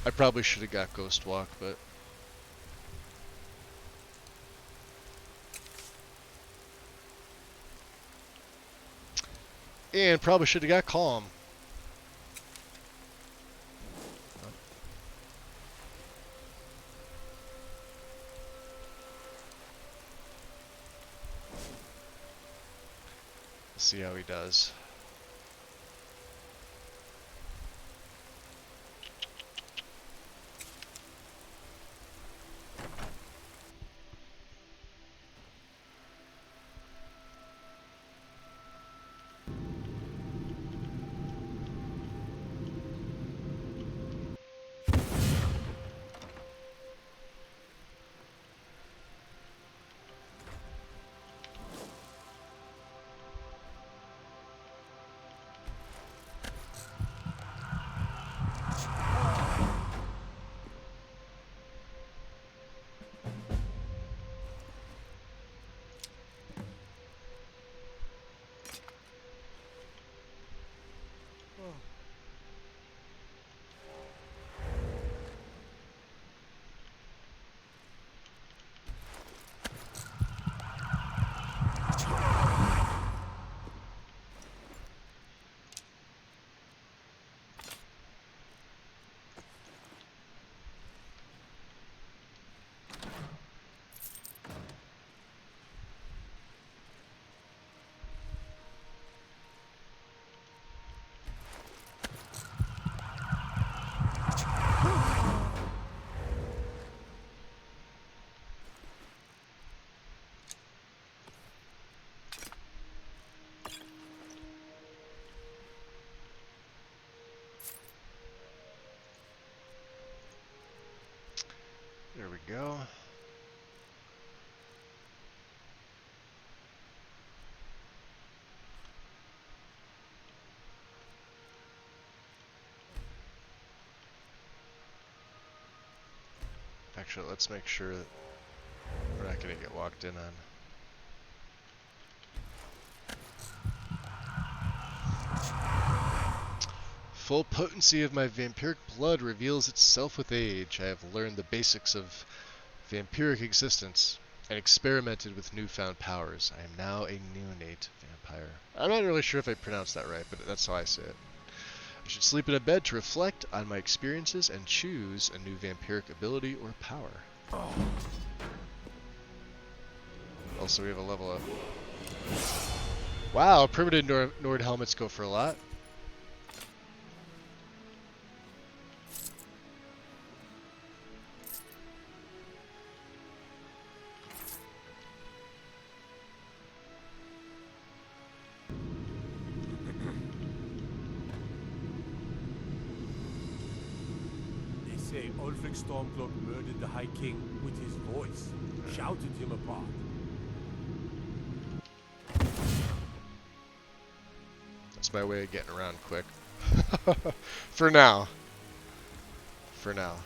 I probably should have got Ghost Walk, but and probably should have got Calm. See how he does. go. Actually, let's make sure that we're not going to get walked in on. Full potency of my vampiric blood reveals itself with age. I have learned the basics of vampiric existence and experimented with newfound powers. I am now a neonate vampire. I'm not really sure if I pronounced that right, but that's how I say it. I should sleep in a bed to reflect on my experiences and choose a new vampiric ability or power. Also, we have a level up. Wow, primitive Nord helmets go for a lot. They say Ulfric Stormcloak murdered the High King with his voice, shouted him apart. That's my way of getting around quick. For now. For now.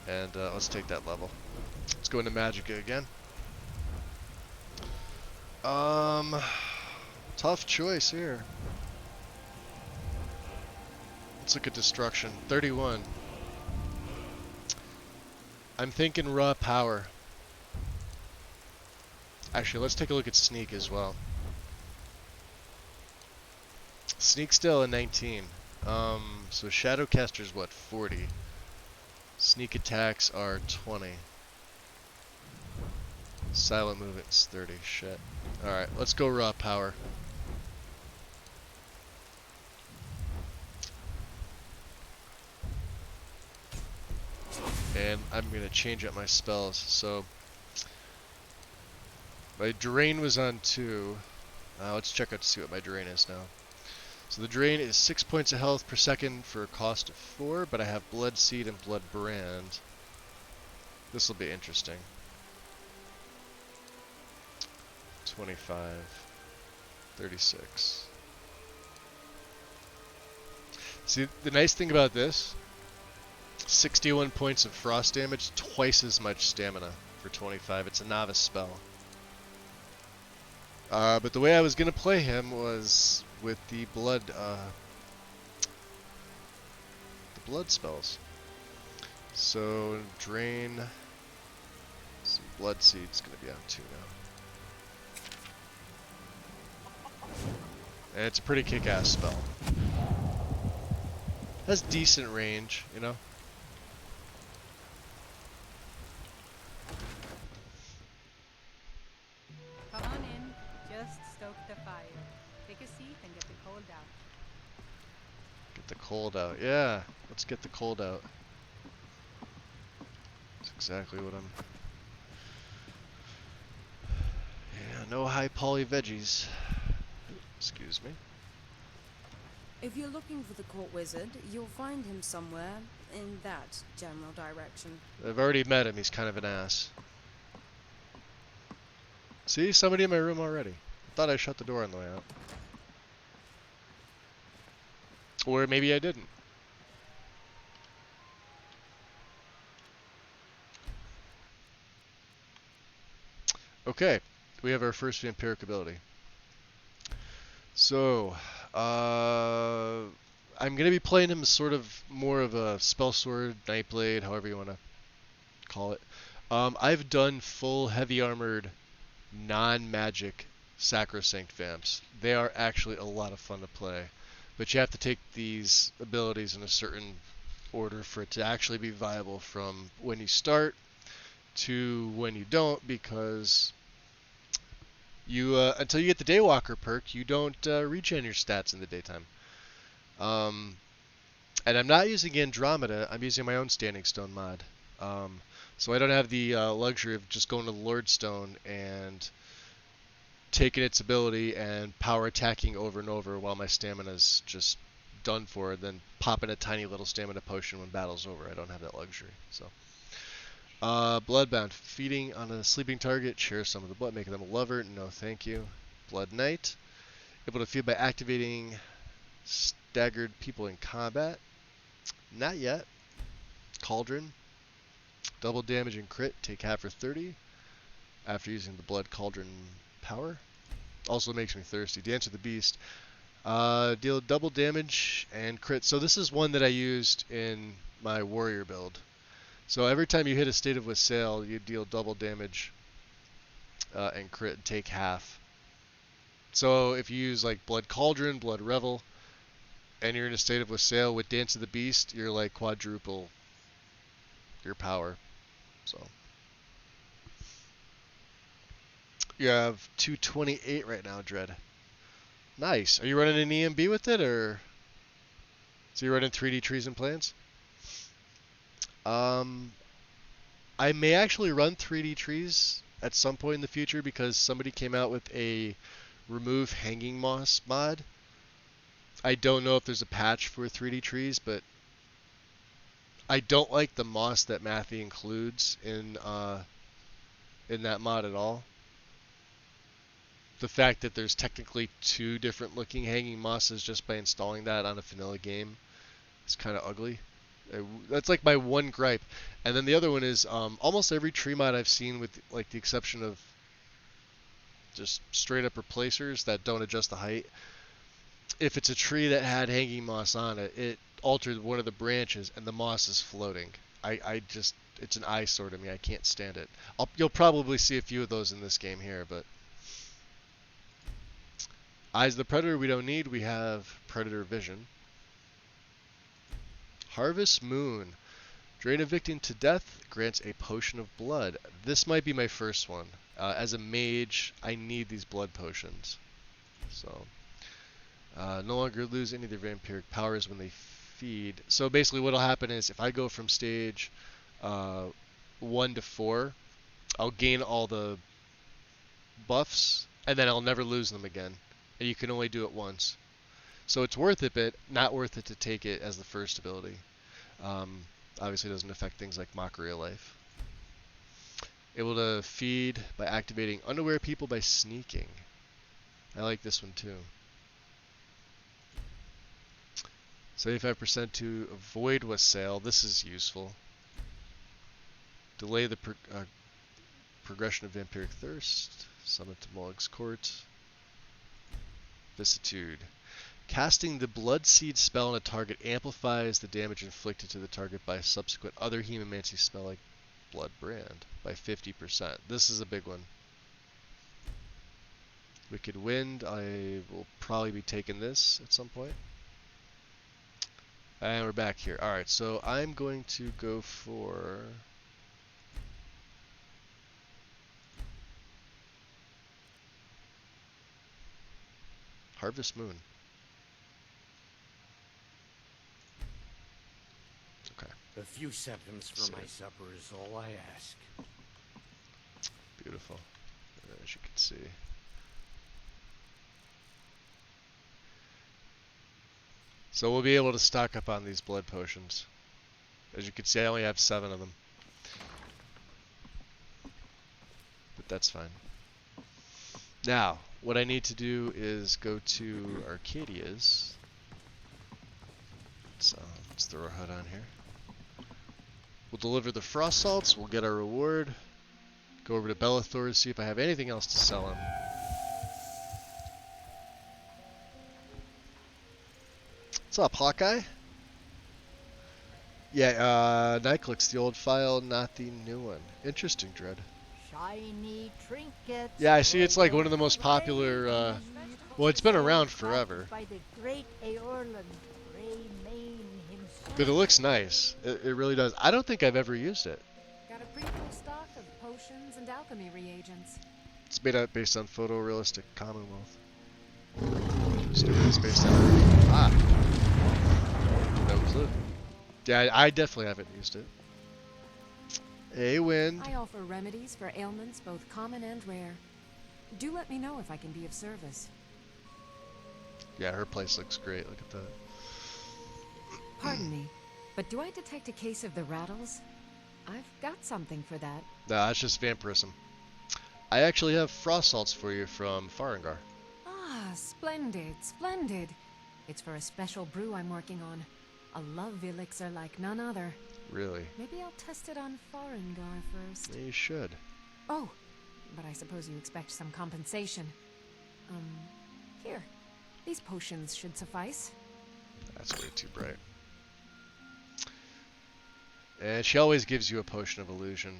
And let's take that level. Let's go into Magicka again. Tough choice here. Let's look at destruction. 31. I'm thinking raw power. Actually, let's take a look at sneak as well. Sneak still a 19. So Shadowcaster's what, 40. Sneak attacks are 20. Silent movement's 30. Shit. Alright, let's go raw power. And I'm going to change up my spells. So my drain was on 2. Let's check out to see what my drain is now. So the drain is 6 points of health per second for a cost of 4, but I have Blood Seed and Blood Brand. This will be interesting. 25, 36. See, the nice thing about this, 61 points of frost damage, twice as much stamina for 25. It's a novice spell. But the way I was going to play him was with the blood spells. So drain, some blood seeds going to be on 2 now. And it's a pretty kick-ass spell. Has decent range, you know. Come on in. Just stoke the fire. Take a seat and get the cold out. Get the cold out. Yeah, let's get the cold out. That's exactly what I'm... Yeah, no high poly veggies. Excuse me. If you're looking for the court wizard, you'll find him somewhere in that general direction. I've already met him. He's kind of an ass. See? Somebody in my room already. I thought I shut the door on the way out. Or maybe I didn't. Okay. We have our first vampiric ability. So, I'm going to be playing him as sort of more of a spell sword, nightblade, however you want to call it. I've done full heavy armored, non-magic sacrosanct vamps. They are actually a lot of fun to play, but you have to take these abilities in a certain order for it to actually be viable from when you start to when you don't, because you until you get the Daywalker perk, you don't regen your stats in the daytime. And I'm not using Andromeda, I'm using my own Standing Stone mod. So I don't have the luxury of just going to the Lordstone and taking its ability and power attacking over and over while my stamina's just done for, then popping a tiny little stamina potion when battle's over. I don't have that luxury. So, Bloodbound, feeding on a sleeping target, share some of the blood, making them a lover. No, thank you. Blood Knight, able to feed by activating staggered people in combat. Not yet. Cauldron, double damage and crit, take half for 30 after using the Blood Cauldron power. Also makes me thirsty. Dance of the Beast. Deal double damage and crit. So this is one that I used in my warrior build. So every time you hit a state of wassail, you deal double damage and crit and take half. So if you use like Blood Cauldron, Blood Revel, and you're in a state of wassail with Dance of the Beast, you're like quadruple your power. So you have 228 right now, Dread. Nice. Are you running an EMB with it, or so you're running 3D trees and plans? I may actually run 3D trees at some point in the future because somebody came out with a remove hanging moss mod. I don't know if there's a patch for 3D trees, but I don't like the moss that Matthew includes in that mod at all. The fact that there's technically 2 different looking hanging mosses just by installing that on a vanilla game is kind of ugly. That's like my one gripe. And then the other one is almost every tree mod I've seen, with like the exception of just straight up replacers that don't adjust the height, if it's a tree that had hanging moss on it, it altered one of the branches and the moss is floating. I just, it's an eyesore to me. I can't stand it. You'll probably see a few of those in this game here, but Eyes of the Predator we don't need. We have Predator Vision. Harvest Moon. Drain a victim to death, grants a potion of blood. This might be my first one. As a mage, I need these blood potions. So, no longer lose any of their vampiric powers when they feed. So basically what will happen is if I go from stage 1 to 4, I'll gain all the buffs, and then I'll never lose them again. And you can only do it once. So it's worth it, but not worth it to take it as the first ability. Obviously it doesn't affect things like Mockery of Life. Able to feed by activating unaware people by sneaking. I like this one too. 75% to avoid wassail. This is useful. Delay the progression of vampiric thirst. Summon to Mollag's Court. Vicissitude. Casting the Blood Seed spell on a target amplifies the damage inflicted to the target by a subsequent other hemomancy spell like Blood Brand by 50%. This is a big one. Wicked Wind. I will probably be taking this at some point. And we're back here. Alright, so I'm going to go for Harvest Moon. Okay. A few seconds for my supper is all I ask. Beautiful. As you can see. So we'll be able to stock up on these blood potions. As you can see, I only have 7 of them. But that's fine. Now, what I need to do is go to Arcadia's. So let's throw our HUD on here. We'll deliver the frost salts. We'll get our reward. Go over to Bellathor to see if I have anything else to sell him. What's up, Hawkeye? Yeah, Nyclic's the old file, not the new one. Interesting, Dread. Shiny trinkets. Yeah, I see it's like one of the most popular, well, it's been around forever. By the great Aorlan, Greymane himself. But it looks nice. It really does. I don't think I've ever used it. Got a pretty full stock of potions and alchemy reagents. It's made out based on photorealistic Commonwealth. Stupid is based on... No clue. Yeah, I definitely haven't used it. A wind. I offer remedies for ailments both common and rare. Do let me know if I can be of service. Yeah, her place looks great. Look at that. Pardon me, but do I detect a case of the rattles? I've got something for that. Nah, that's just vampirism. I actually have frost salts for you from Farengar. Ah, splendid, splendid. It's for a special brew I'm working on. A love elixir like none other. Really? Maybe I'll test it on Farengar first. You should. Oh, but I suppose you expect some compensation. Here. These potions should suffice. That's way too bright. And she always gives you a potion of illusion.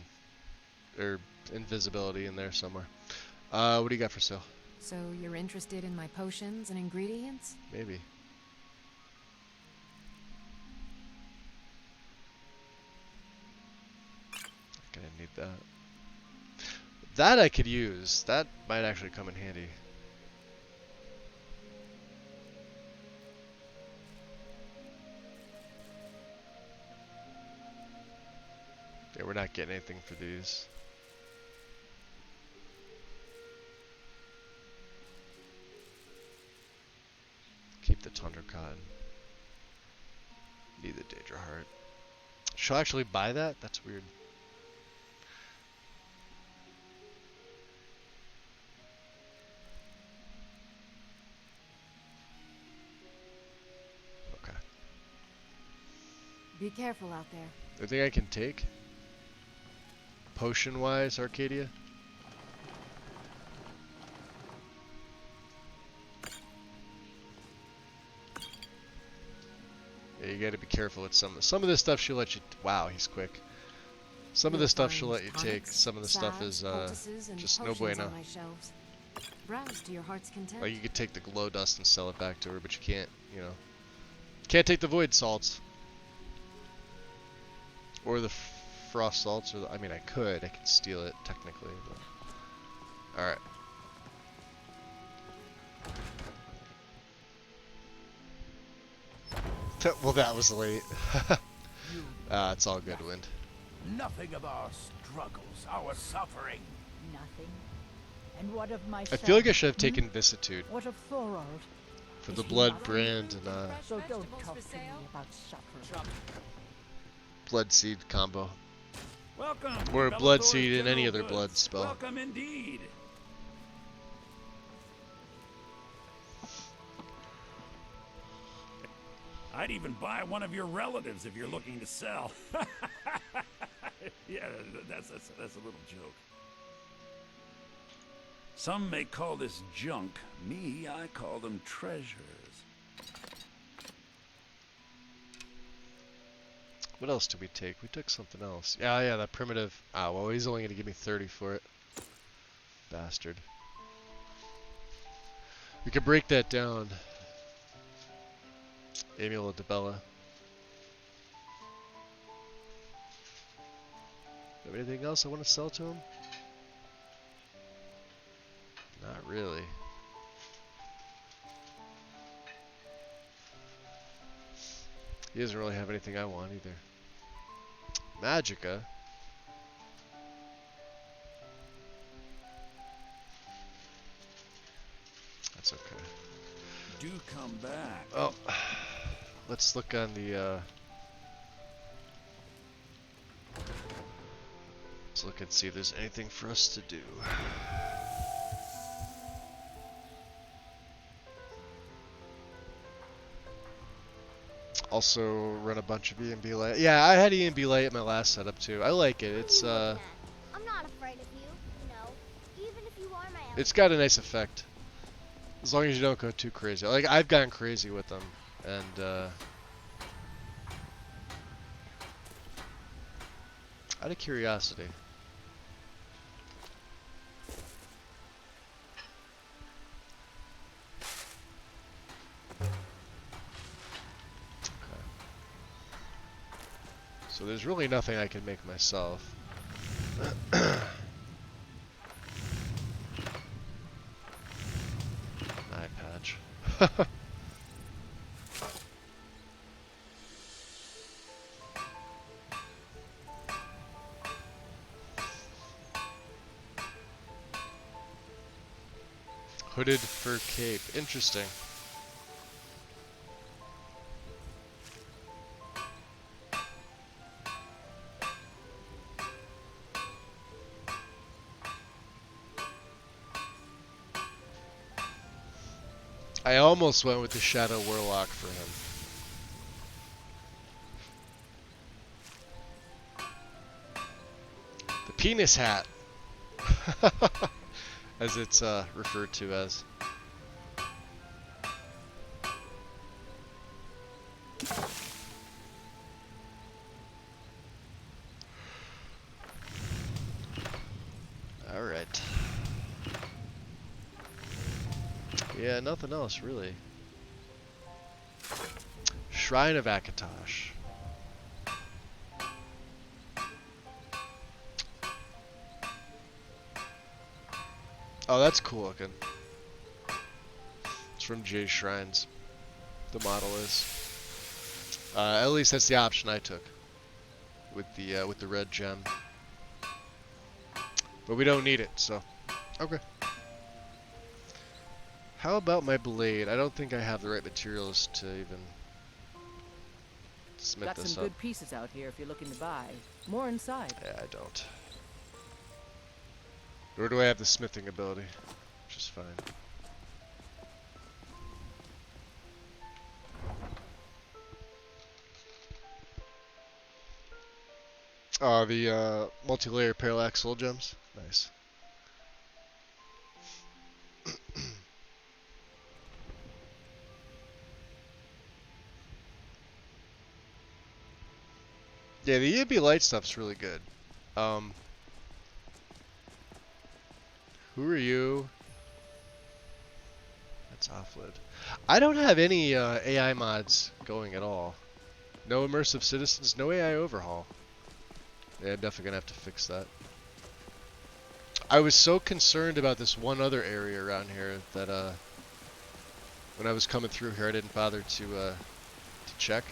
Or invisibility in there somewhere. What do you got for sale? So you're interested in my potions and ingredients? Maybe. Gonna need that. That I could use. That might actually come in handy. Yeah, we're not getting anything for these. Keep the Tundra Cotton. Need the Daedra Heart. She'll actually buy that? That's weird. Okay. Be careful out there. Anything I can take? Potion-wise, Arcadia? Yeah, you gotta be careful with some of this stuff she'll let you... Wow, he's quick. Some of this stuff she'll let you take. Some of the stuff is just no bueno. Browse to your heart's content. Like you could take the glow dust and sell it back to her, but you can't, you know. Can't take the void salts. Or the frost salts, or the, I mean I could steal it technically, but... Alright. Well, that was late. It's all good, Wind. Nothing of our struggles, our suffering. Nothing. And what of my I feel like I should have taken hmm? Vicitude What of Thorold? for Is the he blood not- brand and So don't talk to me about suffering. blood seed combo. Welcome. Or a Bellator's blood seed in General any other Goods. blood spell. Welcome indeed. I'd even buy one of your relatives if you're looking to sell. Yeah, that's a little joke. Some may call this junk. Me, I call them treasures. What else did we take? We took something else. Yeah, that primitive. Ah, well, he's only going to give me 30 for it. Bastard. We could break that down. Amulet de Bella. Have anything else I want to sell to him? Not really. He doesn't really have anything I want either. Magica. That's okay. Do come back. Oh, let's look on the, let's look and see if there's anything for us to do. Also run a bunch of E&B light. Yeah, I had E&B light at my last setup too. I like it. It's I'm not afraid of you, even if you are my enemy. it's got a nice effect. As long as you don't go too crazy. Like I've gone crazy with them, and out of curiosity. So there's really nothing I can make myself. Eye patch. Hooded fur cape. Interesting. I almost went with the Shadow Warlock for him. The penis hat, as it's referred to as. All right. Yeah, nothing else really. Shrine of Akatosh. Oh, that's cool looking. It's from Jay's Shrines. The model is. At least that's the option I took with the red gem. But we don't need it, so okay. How about my blade? I don't think I have the right materials to even smith Got this some up. good pieces out here if you're looking to buy. More inside. Yeah, I don't. Nor do I have the smithing ability, which is fine. Oh, the multi-layer parallax soul gems. Nice. Yeah, the EMB light stuff's really good. Who are you? That's Offload. I don't have any AI mods going at all. No immersive citizens, no AI overhaul. Yeah, I'm definitely gonna have to fix that. I was so concerned about this one other area around here that when I was coming through here, I didn't bother to check.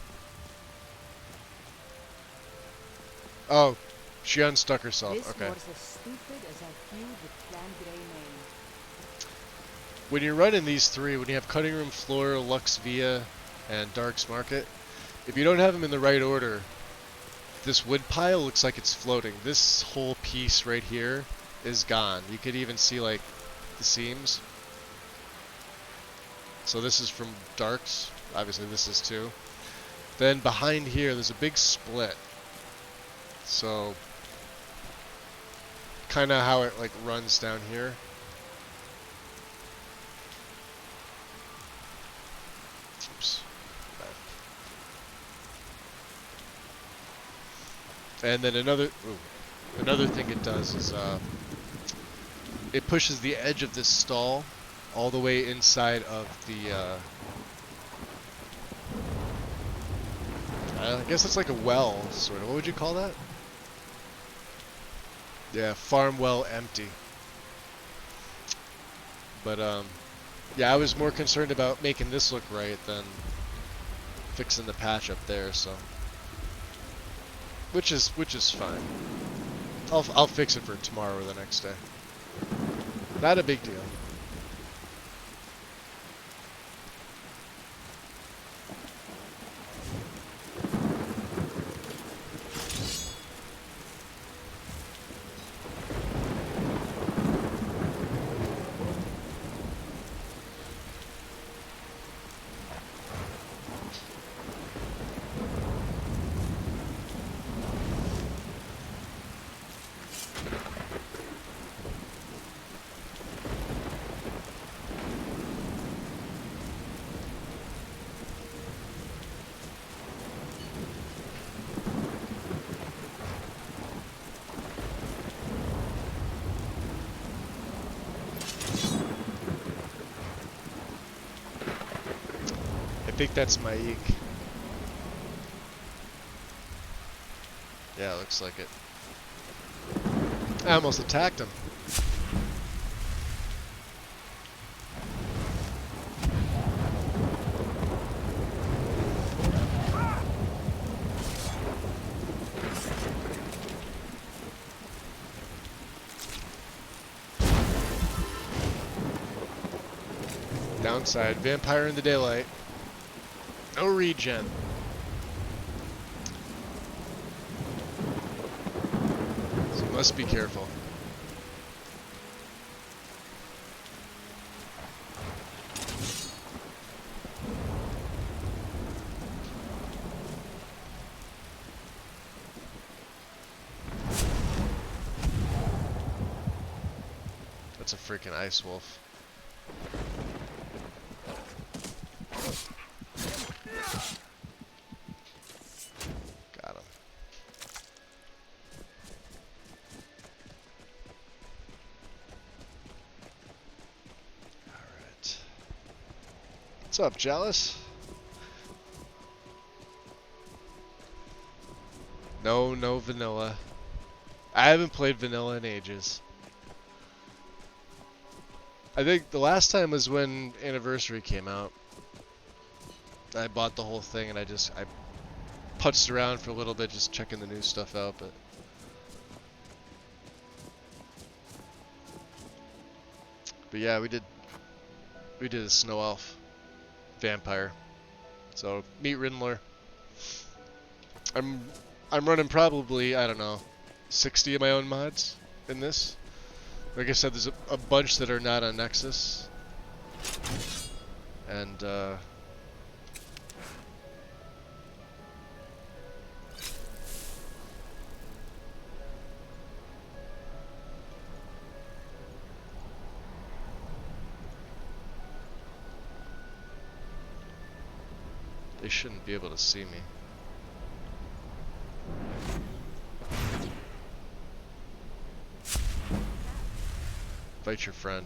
Oh, she unstuck herself. Okay. When you're running these three, when you have Cutting Room Floor, Lux Via, and Dark's Market, if you don't have them in the right order, this wood pile looks like it's floating. This whole piece right here is gone. You could even see like the seams. So this is from Dark's. Obviously this is too. Then behind here there's a big split. So kind of how it like runs down here. Oops. And then another thing it does is it pushes the edge of this stall all the way inside of the I guess it's like a well, sort of. What would you call that? Yeah, farm well empty. But yeah, I was more concerned about making this look right than fixing the patch up there, so which is fine. I'll fix it for tomorrow or the next day. Not a big deal. I think that's my eek. Yeah, looks like it. I almost attacked him. Downside, vampire in the daylight. No regen. So you must be careful. That's a freaking ice wolf. Got him. Alright. What's up, Jealous? No vanilla. I haven't played vanilla in ages. I think the last time was when Anniversary came out. I bought the whole thing and I putzed around for a little bit just checking the new stuff out, but yeah, we did a Snow Elf vampire. So meet Riddler. I'm running probably, I don't know, 60 of my own mods in this. Like I said, there's a bunch that are not on Nexus. And they shouldn't be able to see me. Fight your friend.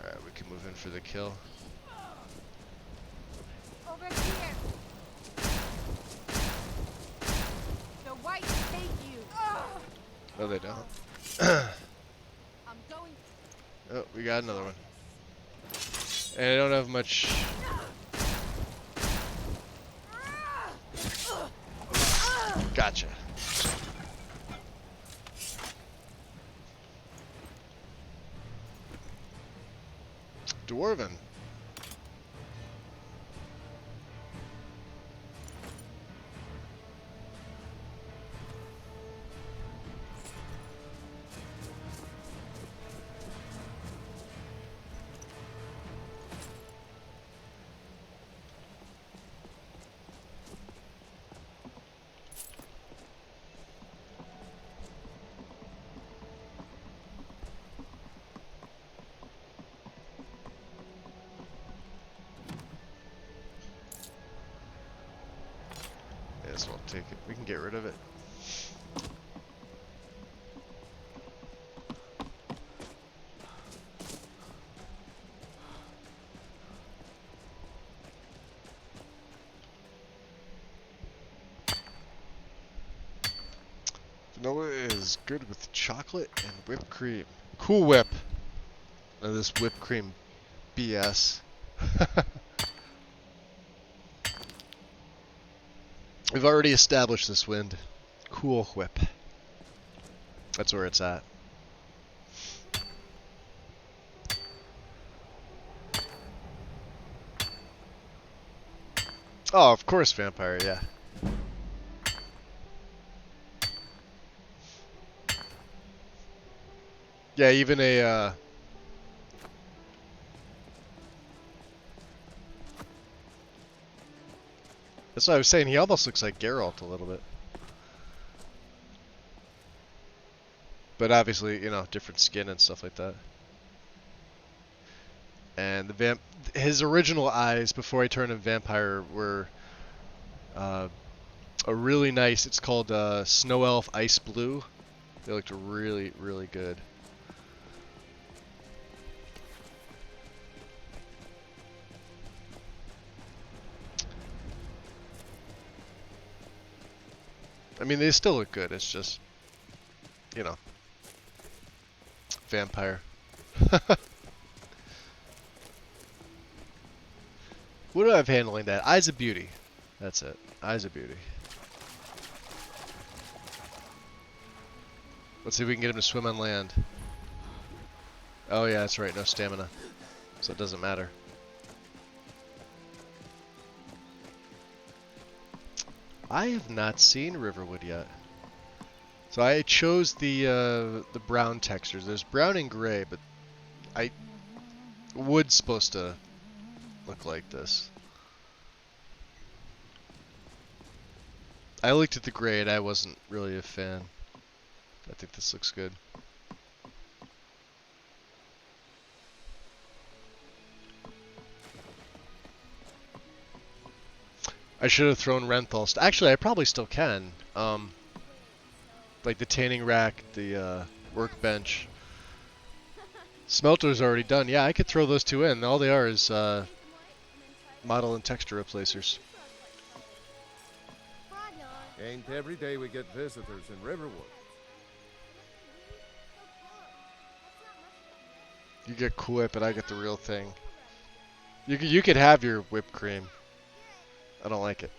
Alright, we can move in for the kill. Over here. The whites hate you. No, they don't. I'm going. Oh, we got another one. And I don't have much. Gotcha. Dwarven. Yes, we'll take it. We can get rid of it. Vanilla is good with chocolate and whipped cream. Cool Whip. None of this whipped cream BS. We've already established this wind. Cool Whip. That's where it's at. Oh, of course, vampire, yeah. Yeah, even a, that's what I was saying, he almost looks like Geralt a little bit. But obviously, you know, different skin and stuff like that. And the his original eyes before I turned him vampire were a really nice, it's called Snow Elf Ice Blue. They looked really, really good. I mean, they still look good, it's just, you know, vampire. What do I have handling that? Eyes of Beauty. That's it. Eyes of Beauty. Let's see if we can get him to swim on land. Oh yeah, that's right, no stamina. So it doesn't matter. I have not seen Riverwood yet. So I chose the brown textures. There's brown and gray, but wood's supposed to look like this. I looked at the gray and I wasn't really a fan. I think this looks good. I should have thrown Renthal. Actually, I probably still can. Like the tanning rack, the workbench. Smelter's already done. Yeah, I could throw those two in. All they are is model and texture replacers. Ain't every day we get visitors in Riverwood. You get Cool Whip and I get the real thing. You could have your whipped cream. I don't like it.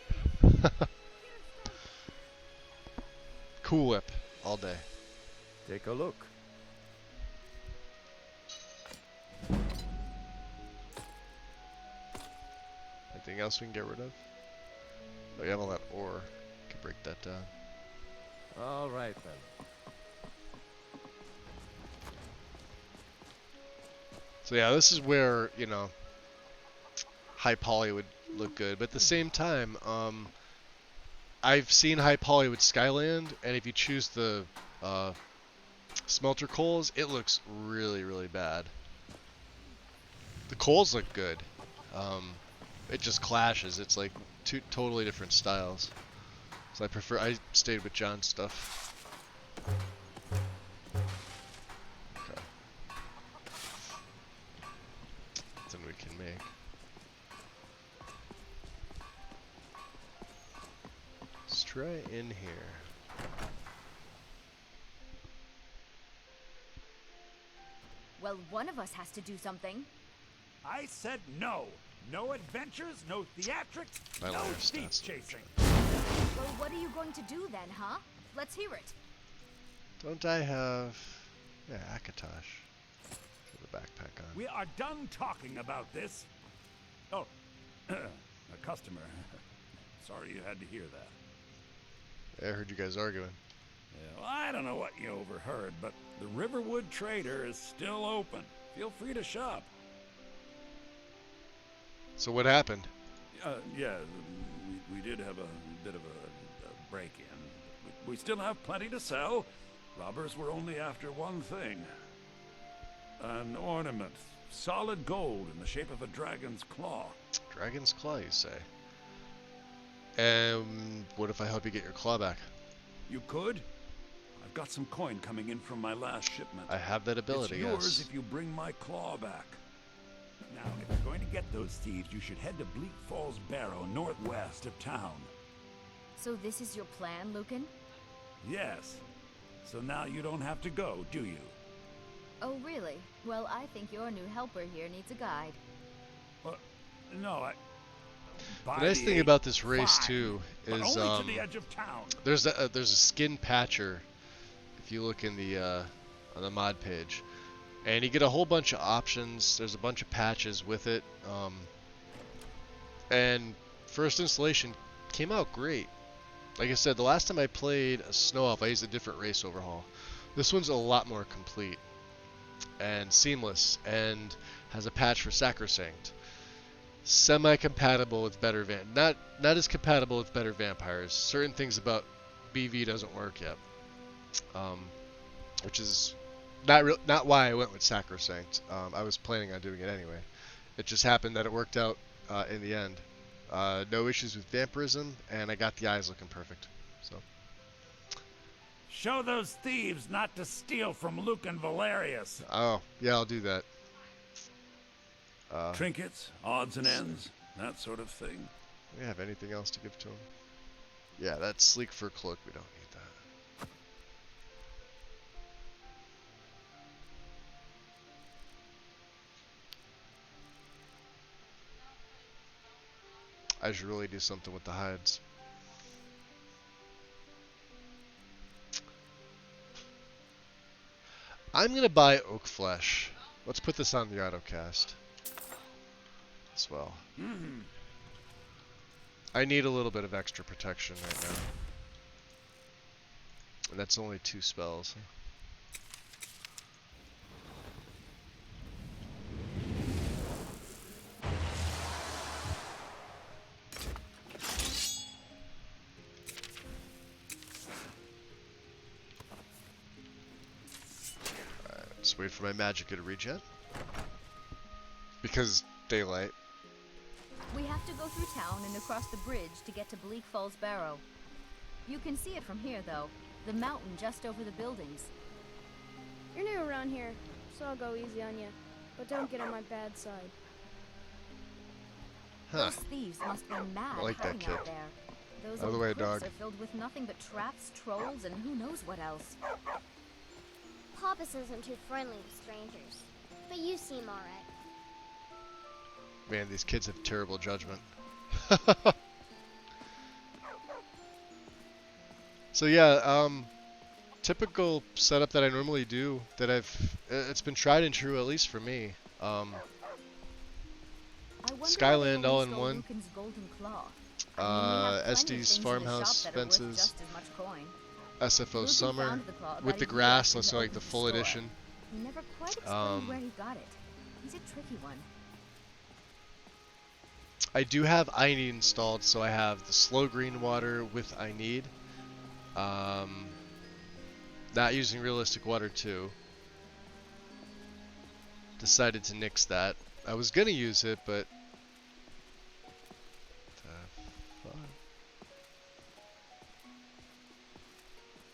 Cool Whip all day. Take a look. Anything else we can get rid of? Oh, you have all that ore. Could break that down. All right then. So yeah, this is where, you know, high poly would look good. But at the same time, I've seen high poly with Skyland, and if you choose the smelter coals, it looks really, really bad. The coals look good. It just clashes. It's like two totally different styles. So I stayed with John's stuff. Okay. Then we can make. Let's try in here. Well, one of us has to do something. I said no. No adventures, no theatrics, My no liar thief stats. chasing. Well, what are you going to do then, huh? Let's hear it. Don't I have... Yeah, Akatosh. Put the backpack on. We are done talking about this. Oh, a customer. Sorry you had to hear that. I heard you guys arguing. Yeah, well, I don't know what you overheard, but the Riverwood Trader is still open. Feel free to shop. So what happened? Yeah, we did have a bit of a break-in. We still have plenty to sell. Robbers were only after one thing. An ornament. Solid gold in the shape of a dragon's claw. Dragon's claw, you say? What if I help you get your claw back? You could? I've got some coin coming in from my last shipment. I have that ability, it's yours yes. if you bring my claw back. Now, if you're going to get those thieves, you should head to Bleak Falls Barrow, northwest of town. So this is your plan, Lucan? Yes. So now you don't have to go, do you? Oh, really? Well, I think your new helper here needs a guide. No, The nice thing about this race too but is only to the edge of town. there's a skin patcher if you look in the on the mod page, and you get a whole bunch of options. There's a bunch of patches with it, and first installation came out great. Like I said, the last time I played a Snow Elf, I used a different race overhaul. This one's a lot more complete and seamless, and has a patch for Sacrosanct. Semi-compatible with better not as compatible with better vampires. Certain things about BV doesn't work yet, which is not why I went with Sacrosanct. I was planning on doing it anyway. It just happened that it worked out in the end. No issues with vampirism, and I got the eyes looking perfect. So Show those thieves not to steal from Lucan Valerius. oh yeah, I'll do that. Trinkets, odds and ends, that sort of thing. Do we have anything else to give to him? Yeah, that sleek fur cloak, we don't need that. I should really do something with the hides. I'm gonna buy oak flesh. Let's put this on the autocast as well. I need a little bit of extra protection right now. And that's only 2 spells. Just wait for my magic to regen. Because daylight. We have to go through town and across the bridge to get to Bleak Falls Barrow. You can see it from here, though. The mountain just over the buildings. You're new around here, so I'll go easy on you. But don't get on my bad side. Huh. Those thieves must be mad I like that hiding out kid. there. Those Out of the old way, cliffs dog. are filled with nothing but traps, trolls, and who knows what else. Papas isn't too friendly with strangers, but you seem alright. Man, these kids have terrible judgment. So yeah, typical setup that I normally do that it's been tried and true, at least for me. Skyland all in one. Estes farmhouse fences. SFO summer with the grass, let's say like the full edition. He never quite explained where he got it. He's a tricky one. I do have I Need installed, so I have the slow green water with I Need. Not using realistic water too. Decided to nix that. I was gonna use it, but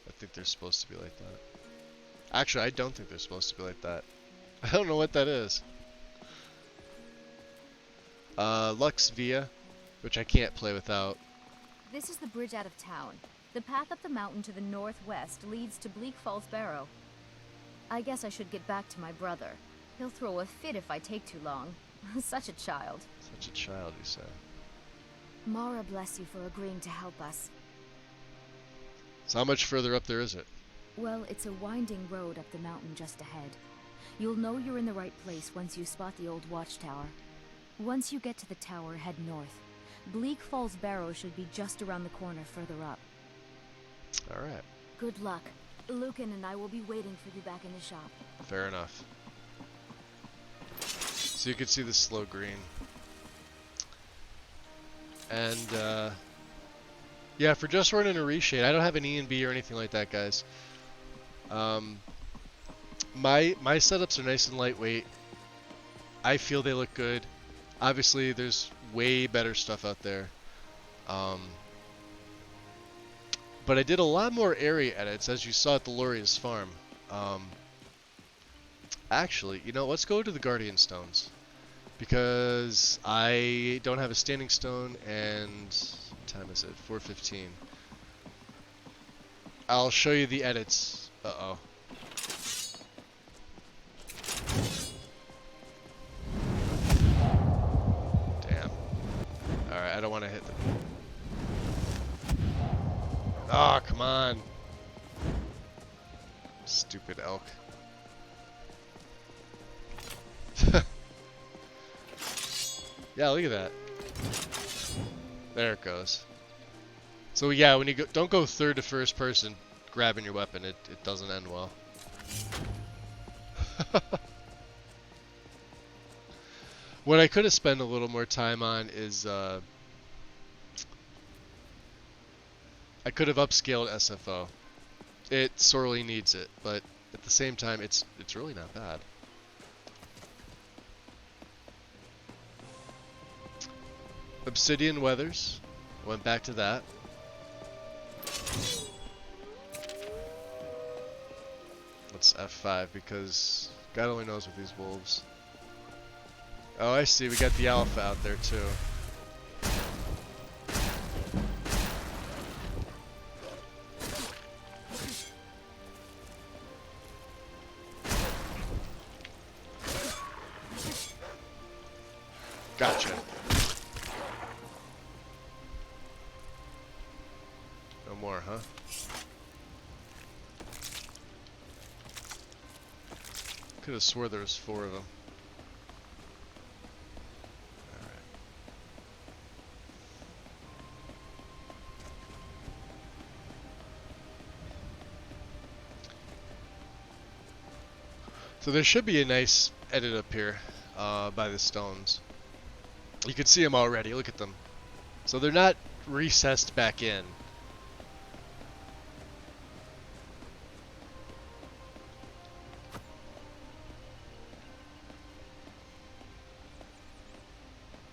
I think they're supposed to be like that. Actually, I don't think they're supposed to be like that. I don't know what that is. Lux Via, which I can't play without. This is the bridge out of town. The path up the mountain to the northwest leads to Bleak Falls Barrow. I guess I should get back to my brother. He'll throw a fit if I take too long. Such a child. Such a child, you say. Mara bless you for agreeing to help us. So how much further up there is it? Well, it's a winding road up the mountain just ahead. You'll know you're in the right place once you spot the old watchtower. Once you get to the tower, head north. Bleak Falls Barrow should be just around the corner further up. Alright. Good luck. Lucan and I will be waiting for you back in the shop. Fair enough. So you can see the slow green. And, yeah, for just running a reshade, I don't have an E and B or anything like that, guys. My setups are nice and lightweight. I feel they look good. Obviously, there's way better stuff out there. But I did a lot more area edits, as you saw at the Loria's farm. Actually, you know, let's go to the Guardian Stones. Because I don't have a standing stone, and what time is it? 4:15. I'll show you the edits. Uh-oh. Damn. Alright, I don't want to hit them. Ah, come on. Stupid elk. Yeah, look at that. There it goes. So yeah, when you go, don't go third to first person grabbing your weapon. It doesn't end well. What I could have spent a little more time on is I could have upscaled SFO. It sorely needs it, but at the same time, it's really not bad. Obsidian Weathers. Went back to that. Let's F5 because God only knows with these wolves. Oh, I see. We got the alpha out there too. Gotcha. No more, huh? Could have swore there was 4 of them. Alright. So there should be a nice edit up here by the stones. You can see them already. Look at them. So they're not recessed back in.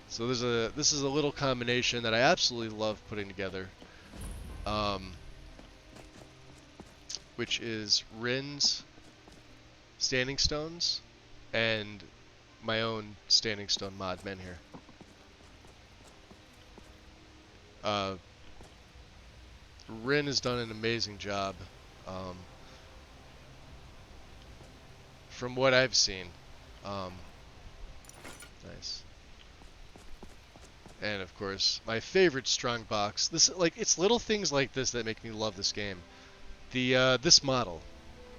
So this is a little combination that I absolutely love putting together, which is Rin's standing stones and my own standing stone mod Menhir. Rin has done an amazing job from what I've seen. Nice. And of course, my favorite strong box. This it's little things like this that make me love this game. The this model,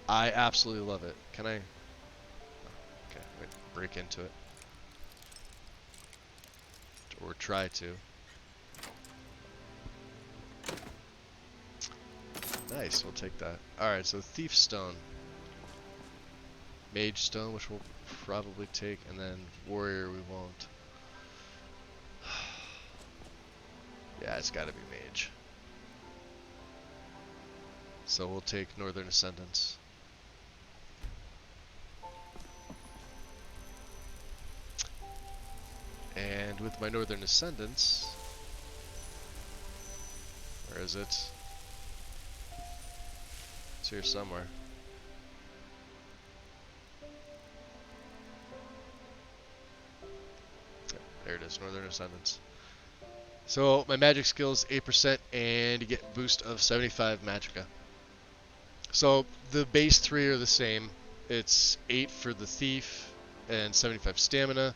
I absolutely love it. Can I? Okay, wait, break into it, or try to. Nice, we'll take that. All right, so Thief Stone, Mage Stone, which we'll probably take, and then Warrior we won't. Yeah, it's got to be Mage. So we'll take Northern Ascendants. And with my Northern Ascendants, where is it? It's here somewhere. There it is, Northern Ascendants. So my magic skill is 8% and you get boost of 75 magicka. So the base 3 are the same. It's 8 for the thief and 75 stamina,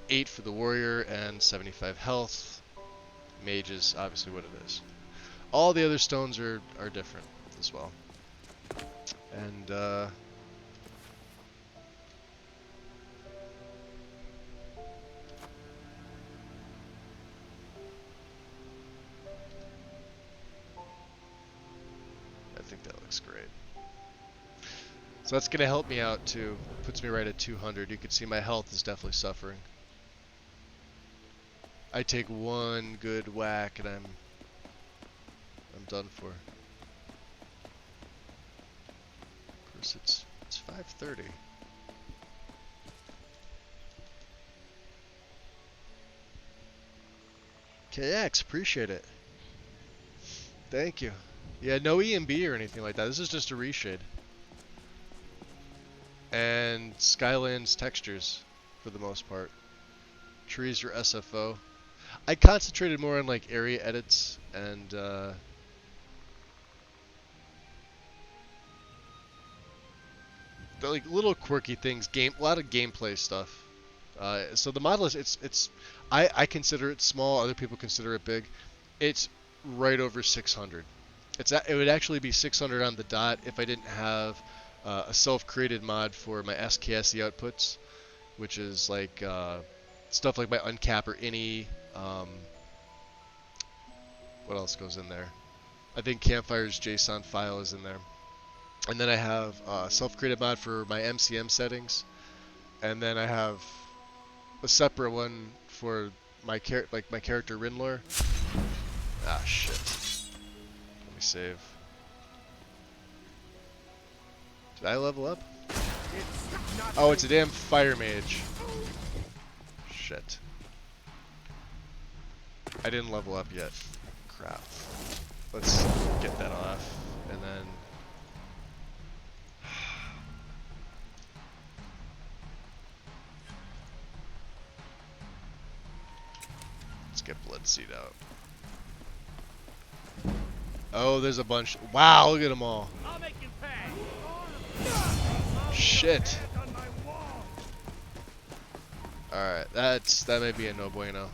8 for the warrior and 75 health. Mage is obviously what it is. All the other stones are different as well. And I think that looks great. So that's going to help me out too. Puts me right at 200. You can see my health is definitely suffering. I take one good whack and I'm done for. Of course it's 5:30. KX, appreciate it. Thank you. Yeah, no EMB or anything like that. This is just a reshade. And Skyland's textures, for the most part. Trees are SFO. I concentrated more on like area edits and the, like little quirky things. A lot of gameplay stuff. So the model is I consider it small. Other people consider it big. It's right over 600. It would actually be 600 on the dot if I didn't have a self-created mod for my SKSE outputs, which is like stuff like my uncap or any. What else goes in there? I think Campfire's JSON file is in there. And then I have a self-created mod for my MCM settings. And then I have a separate one for my character Rinlore. Ah, shit. Let me save. Did I level up? Oh, it's a damn fire mage. Shit. I didn't level up yet. Crap. Let's get that off, and then... Let's get Bloodseed out. Oh, there's a bunch. Wow, look at them all. I'll make you pay. Shit. Alright, that may be a no bueno.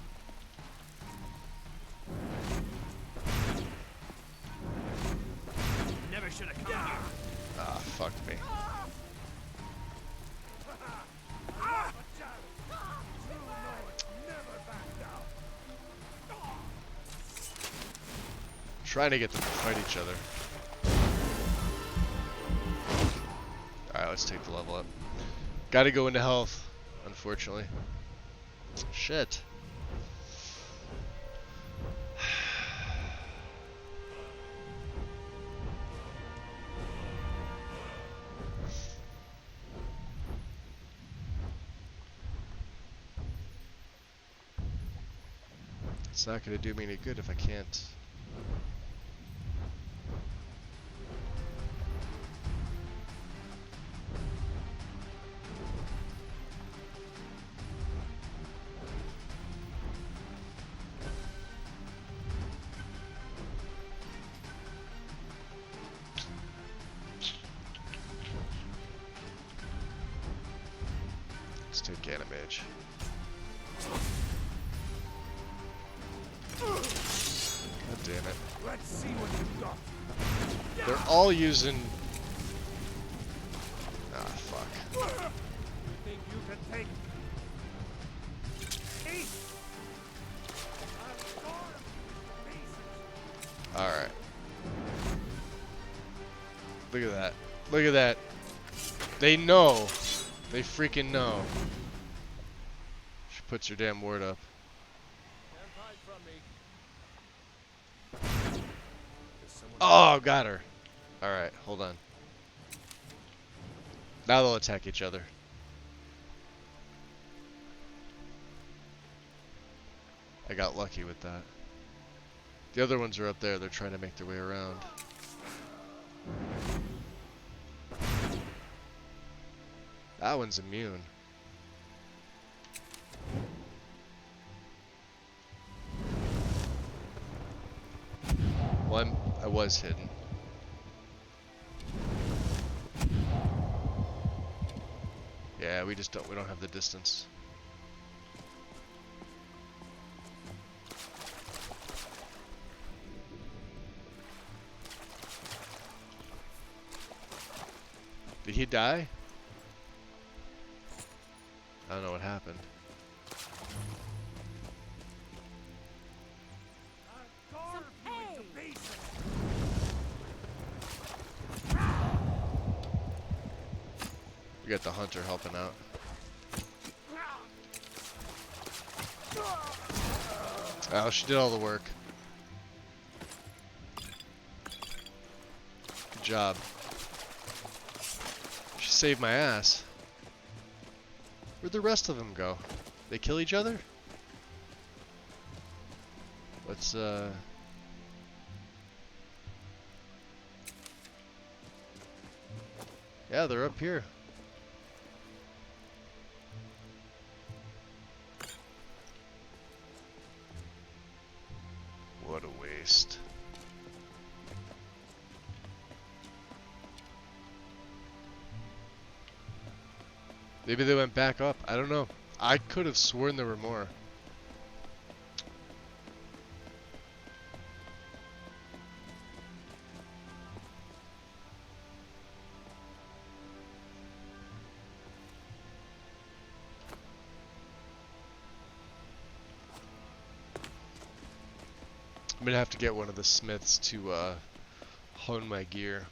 Never should have come here. Ah, fuck me. trying to get them to fight each other. Alright, let's take the level up. Gotta go into health, unfortunately. Shit. It's not gonna do me any good if I can't. Let's take Animage. God damn it. Let's see what you've got. They're all using... Ah, fuck. You think you can take me? Alright. Look at that. Look at that. They know. They freaking know. She puts her damn ward up. Oh, got her. Alright, hold on. Now they'll attack each other. I got lucky with that. The other ones are up there. They're trying to make their way around. That one's immune. Well, I was hidden. Yeah, we don't have the distance. Did he die? I don't know what happened. We got the hunter helping out. Oh, she did all the work. Good job. She saved my ass. Where'd the rest of them go? They kill each other? Let's, yeah, they're up here. What a waste. Maybe they went back up. I don't know. I could have sworn there were more. I'm gonna have to get one of the smiths to hone my gear.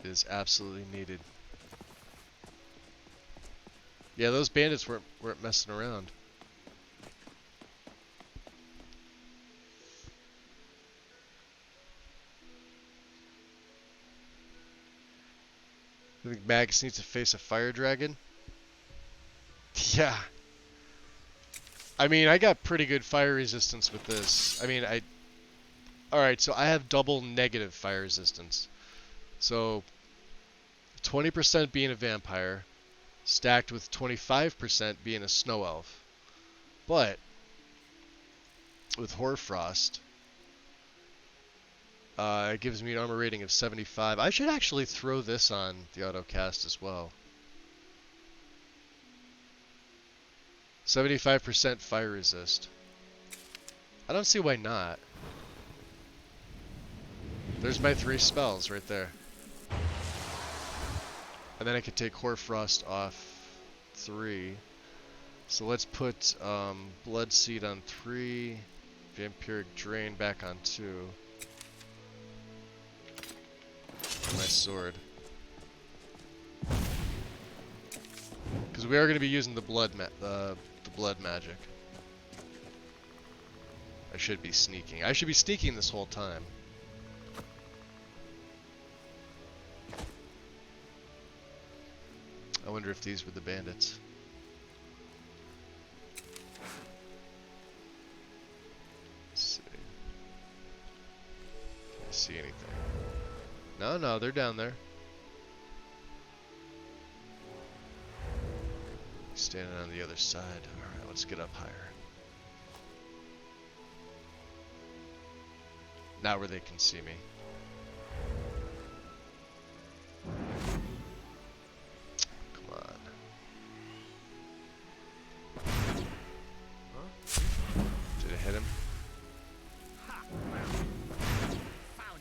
It is absolutely needed. Yeah, those bandits weren't messing around. I think Magus needs to face a fire dragon. Yeah. I mean, I got pretty good fire resistance with this. I mean, Alright, so I have double negative fire resistance. So, 20% being a vampire, stacked with 25% being a snow elf. But, with Hoarfrost, it gives me an armor rating of 75. I should actually throw this on the autocast as well. 75% fire resist. I don't see why not. There's my 3 spells right there. And then I could take Hoarfrost off 3. So let's put Blood Seed on 3. Vampiric Drain back on 2. My sword. Because we are going to be using the blood magic. I should be sneaking. I should be sneaking this whole time. I wonder if these were the bandits. Let's see. Can I see anything? No, no, they're down there. Standing on the other side. Alright, let's get up higher. Not where they can see me. Come on. Did it hit him?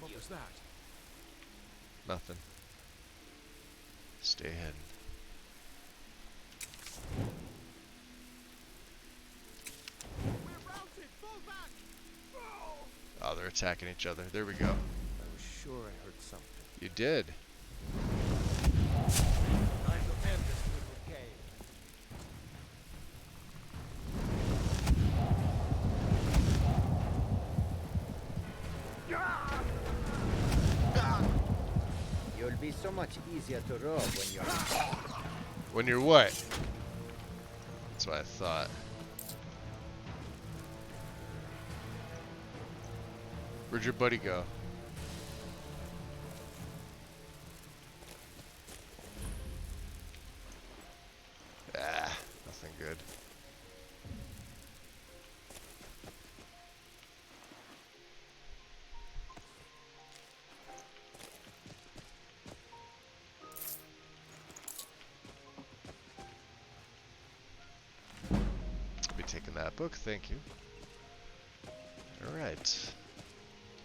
What was that? Nothing. Stay hidden. Oh, they're attacking each other. There we go. I was sure I heard something. You did. Time to end this little game. You'll be so much easier to rob when you're... When you're what? That's what I thought. Where'd your buddy go? Ah, nothing good. I'll be taking that book, thank you. Alright.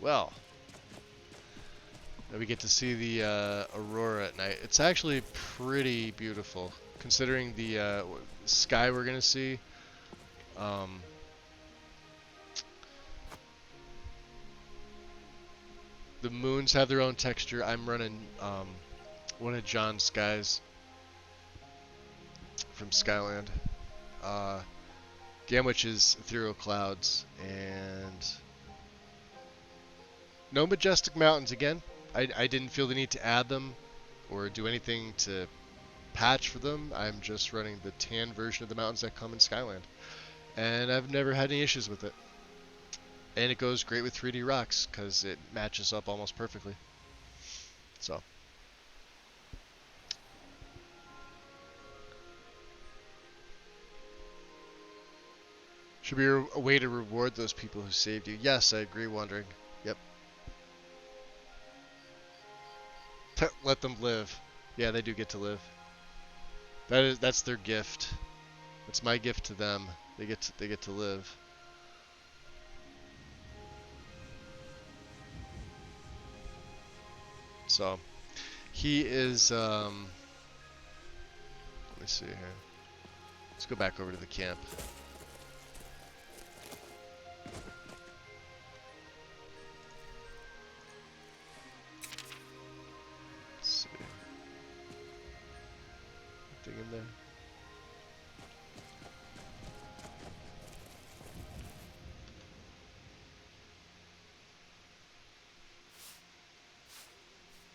Well, now we get to see the aurora at night. It's actually pretty beautiful, considering the sky we're gonna see. The moons have their own texture. I'm running one of John's guys from Skyland. Gamwich is ethereal clouds, and no majestic mountains again. I didn't feel the need to add them or do anything to patch for them. I'm just running the tan version of the mountains that come in Skyland. And I've never had any issues with it. And it goes great with 3D rocks because it matches up almost perfectly. So. Should be a way to reward those people who saved you. Yes, I agree, Wandering. Yep. Let them live. Yeah, they do get to live. That's their gift. It's my gift to them. They get to live. So, he is let me see here. Let's go back over to the camp. In there.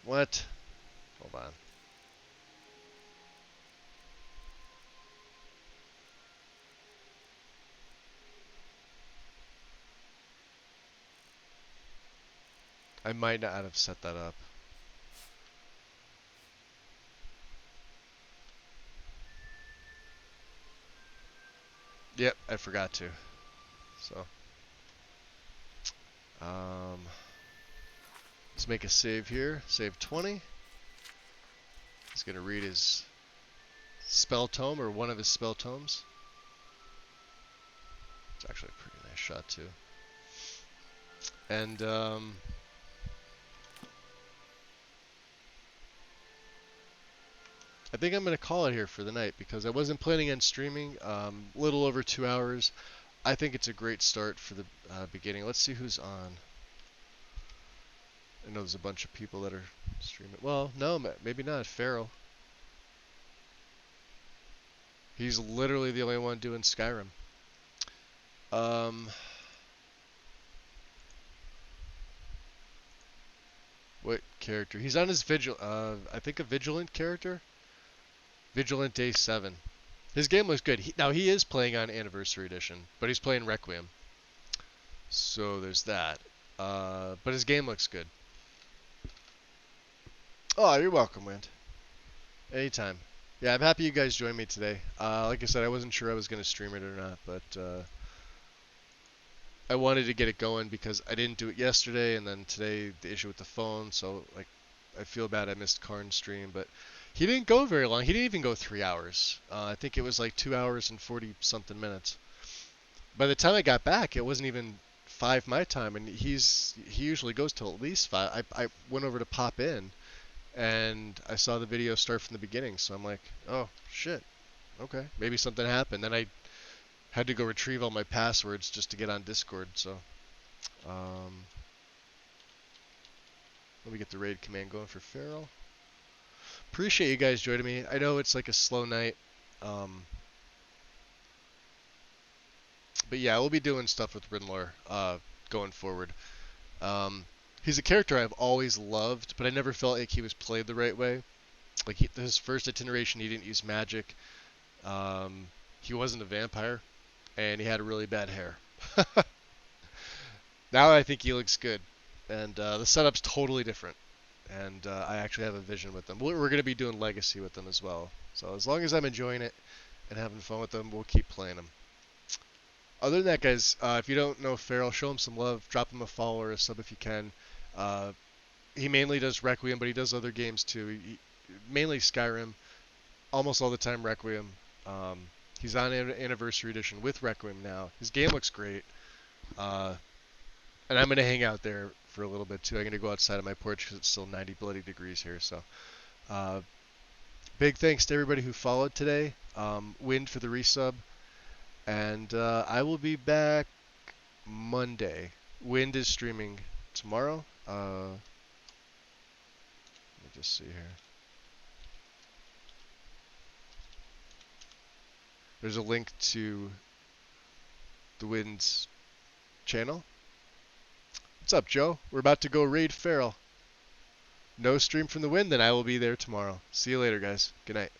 What? Hold on. I might not have set that up. Yep, I forgot to. So, let's make a save here. Save 20. He's gonna read his spell tome, or one of his spell tomes. It's actually a pretty nice shot too. And I think I'm going to call it here for the night because I wasn't planning on streaming. Little over 2 hours. I think it's a great start for the beginning. Let's see who's on. I know there's a bunch of people that are streaming. Well, no, maybe not. Farrell. He's literally the only one doing Skyrim. What character? He's on his I think a Vigilant character? Vigilant Day 7. His game looks good. Now, he is playing on Anniversary Edition, but he's playing Requiem. So there's that. But his game looks good. Oh, you're welcome, Wind. Anytime. Yeah, I'm happy you guys joined me today. Like I said, I wasn't sure I was going to stream it or not, but I wanted to get it going because I didn't do it yesterday, and then today the issue with the phone, so like I feel bad I missed Karn's stream, but he didn't go very long. He didn't even go 3 hours. I think it was like 2 hours and 40 something minutes. By the time I got back, it wasn't even 5 my time, and he usually goes till at least 5. I went over to pop in, and I saw the video start from the beginning, so I'm like, oh shit, okay, maybe something happened. Then I had to go retrieve all my passwords just to get on Discord, so let me get the raid command going for Farrell. Appreciate you guys joining me. I know it's like a slow night, but yeah, we'll be doing stuff with Rinlor going forward. He's a character I've always loved, but I never felt like he was played the right way. Like his first iteration, he didn't use magic. He wasn't a vampire, and he had really bad hair. Now I think he looks good, and the setup's totally different. And I actually have a vision with them. We're going to be doing Legacy with them as well. So as long as I'm enjoying it and having fun with them, we'll keep playing them. Other than that, guys, if you don't know Farrell, show him some love. Drop him a follow or a sub if you can. He mainly does Requiem, but he does other games too. Mainly Skyrim. Almost all the time Requiem. He's on Anniversary Edition with Requiem now. His game looks great. And I'm going to hang out there for a little bit too. I'm going to go outside of my porch because it's still 90 bloody degrees here. So big thanks to everybody who followed today. Wind for the resub. And I will be back Monday. Wind is streaming tomorrow. Let me just see here. There's a link to the Wind's channel. What's up, Joe? We're about to go raid Farrell. No stream from the Wind, then I will be there tomorrow. See you later, guys. Good night.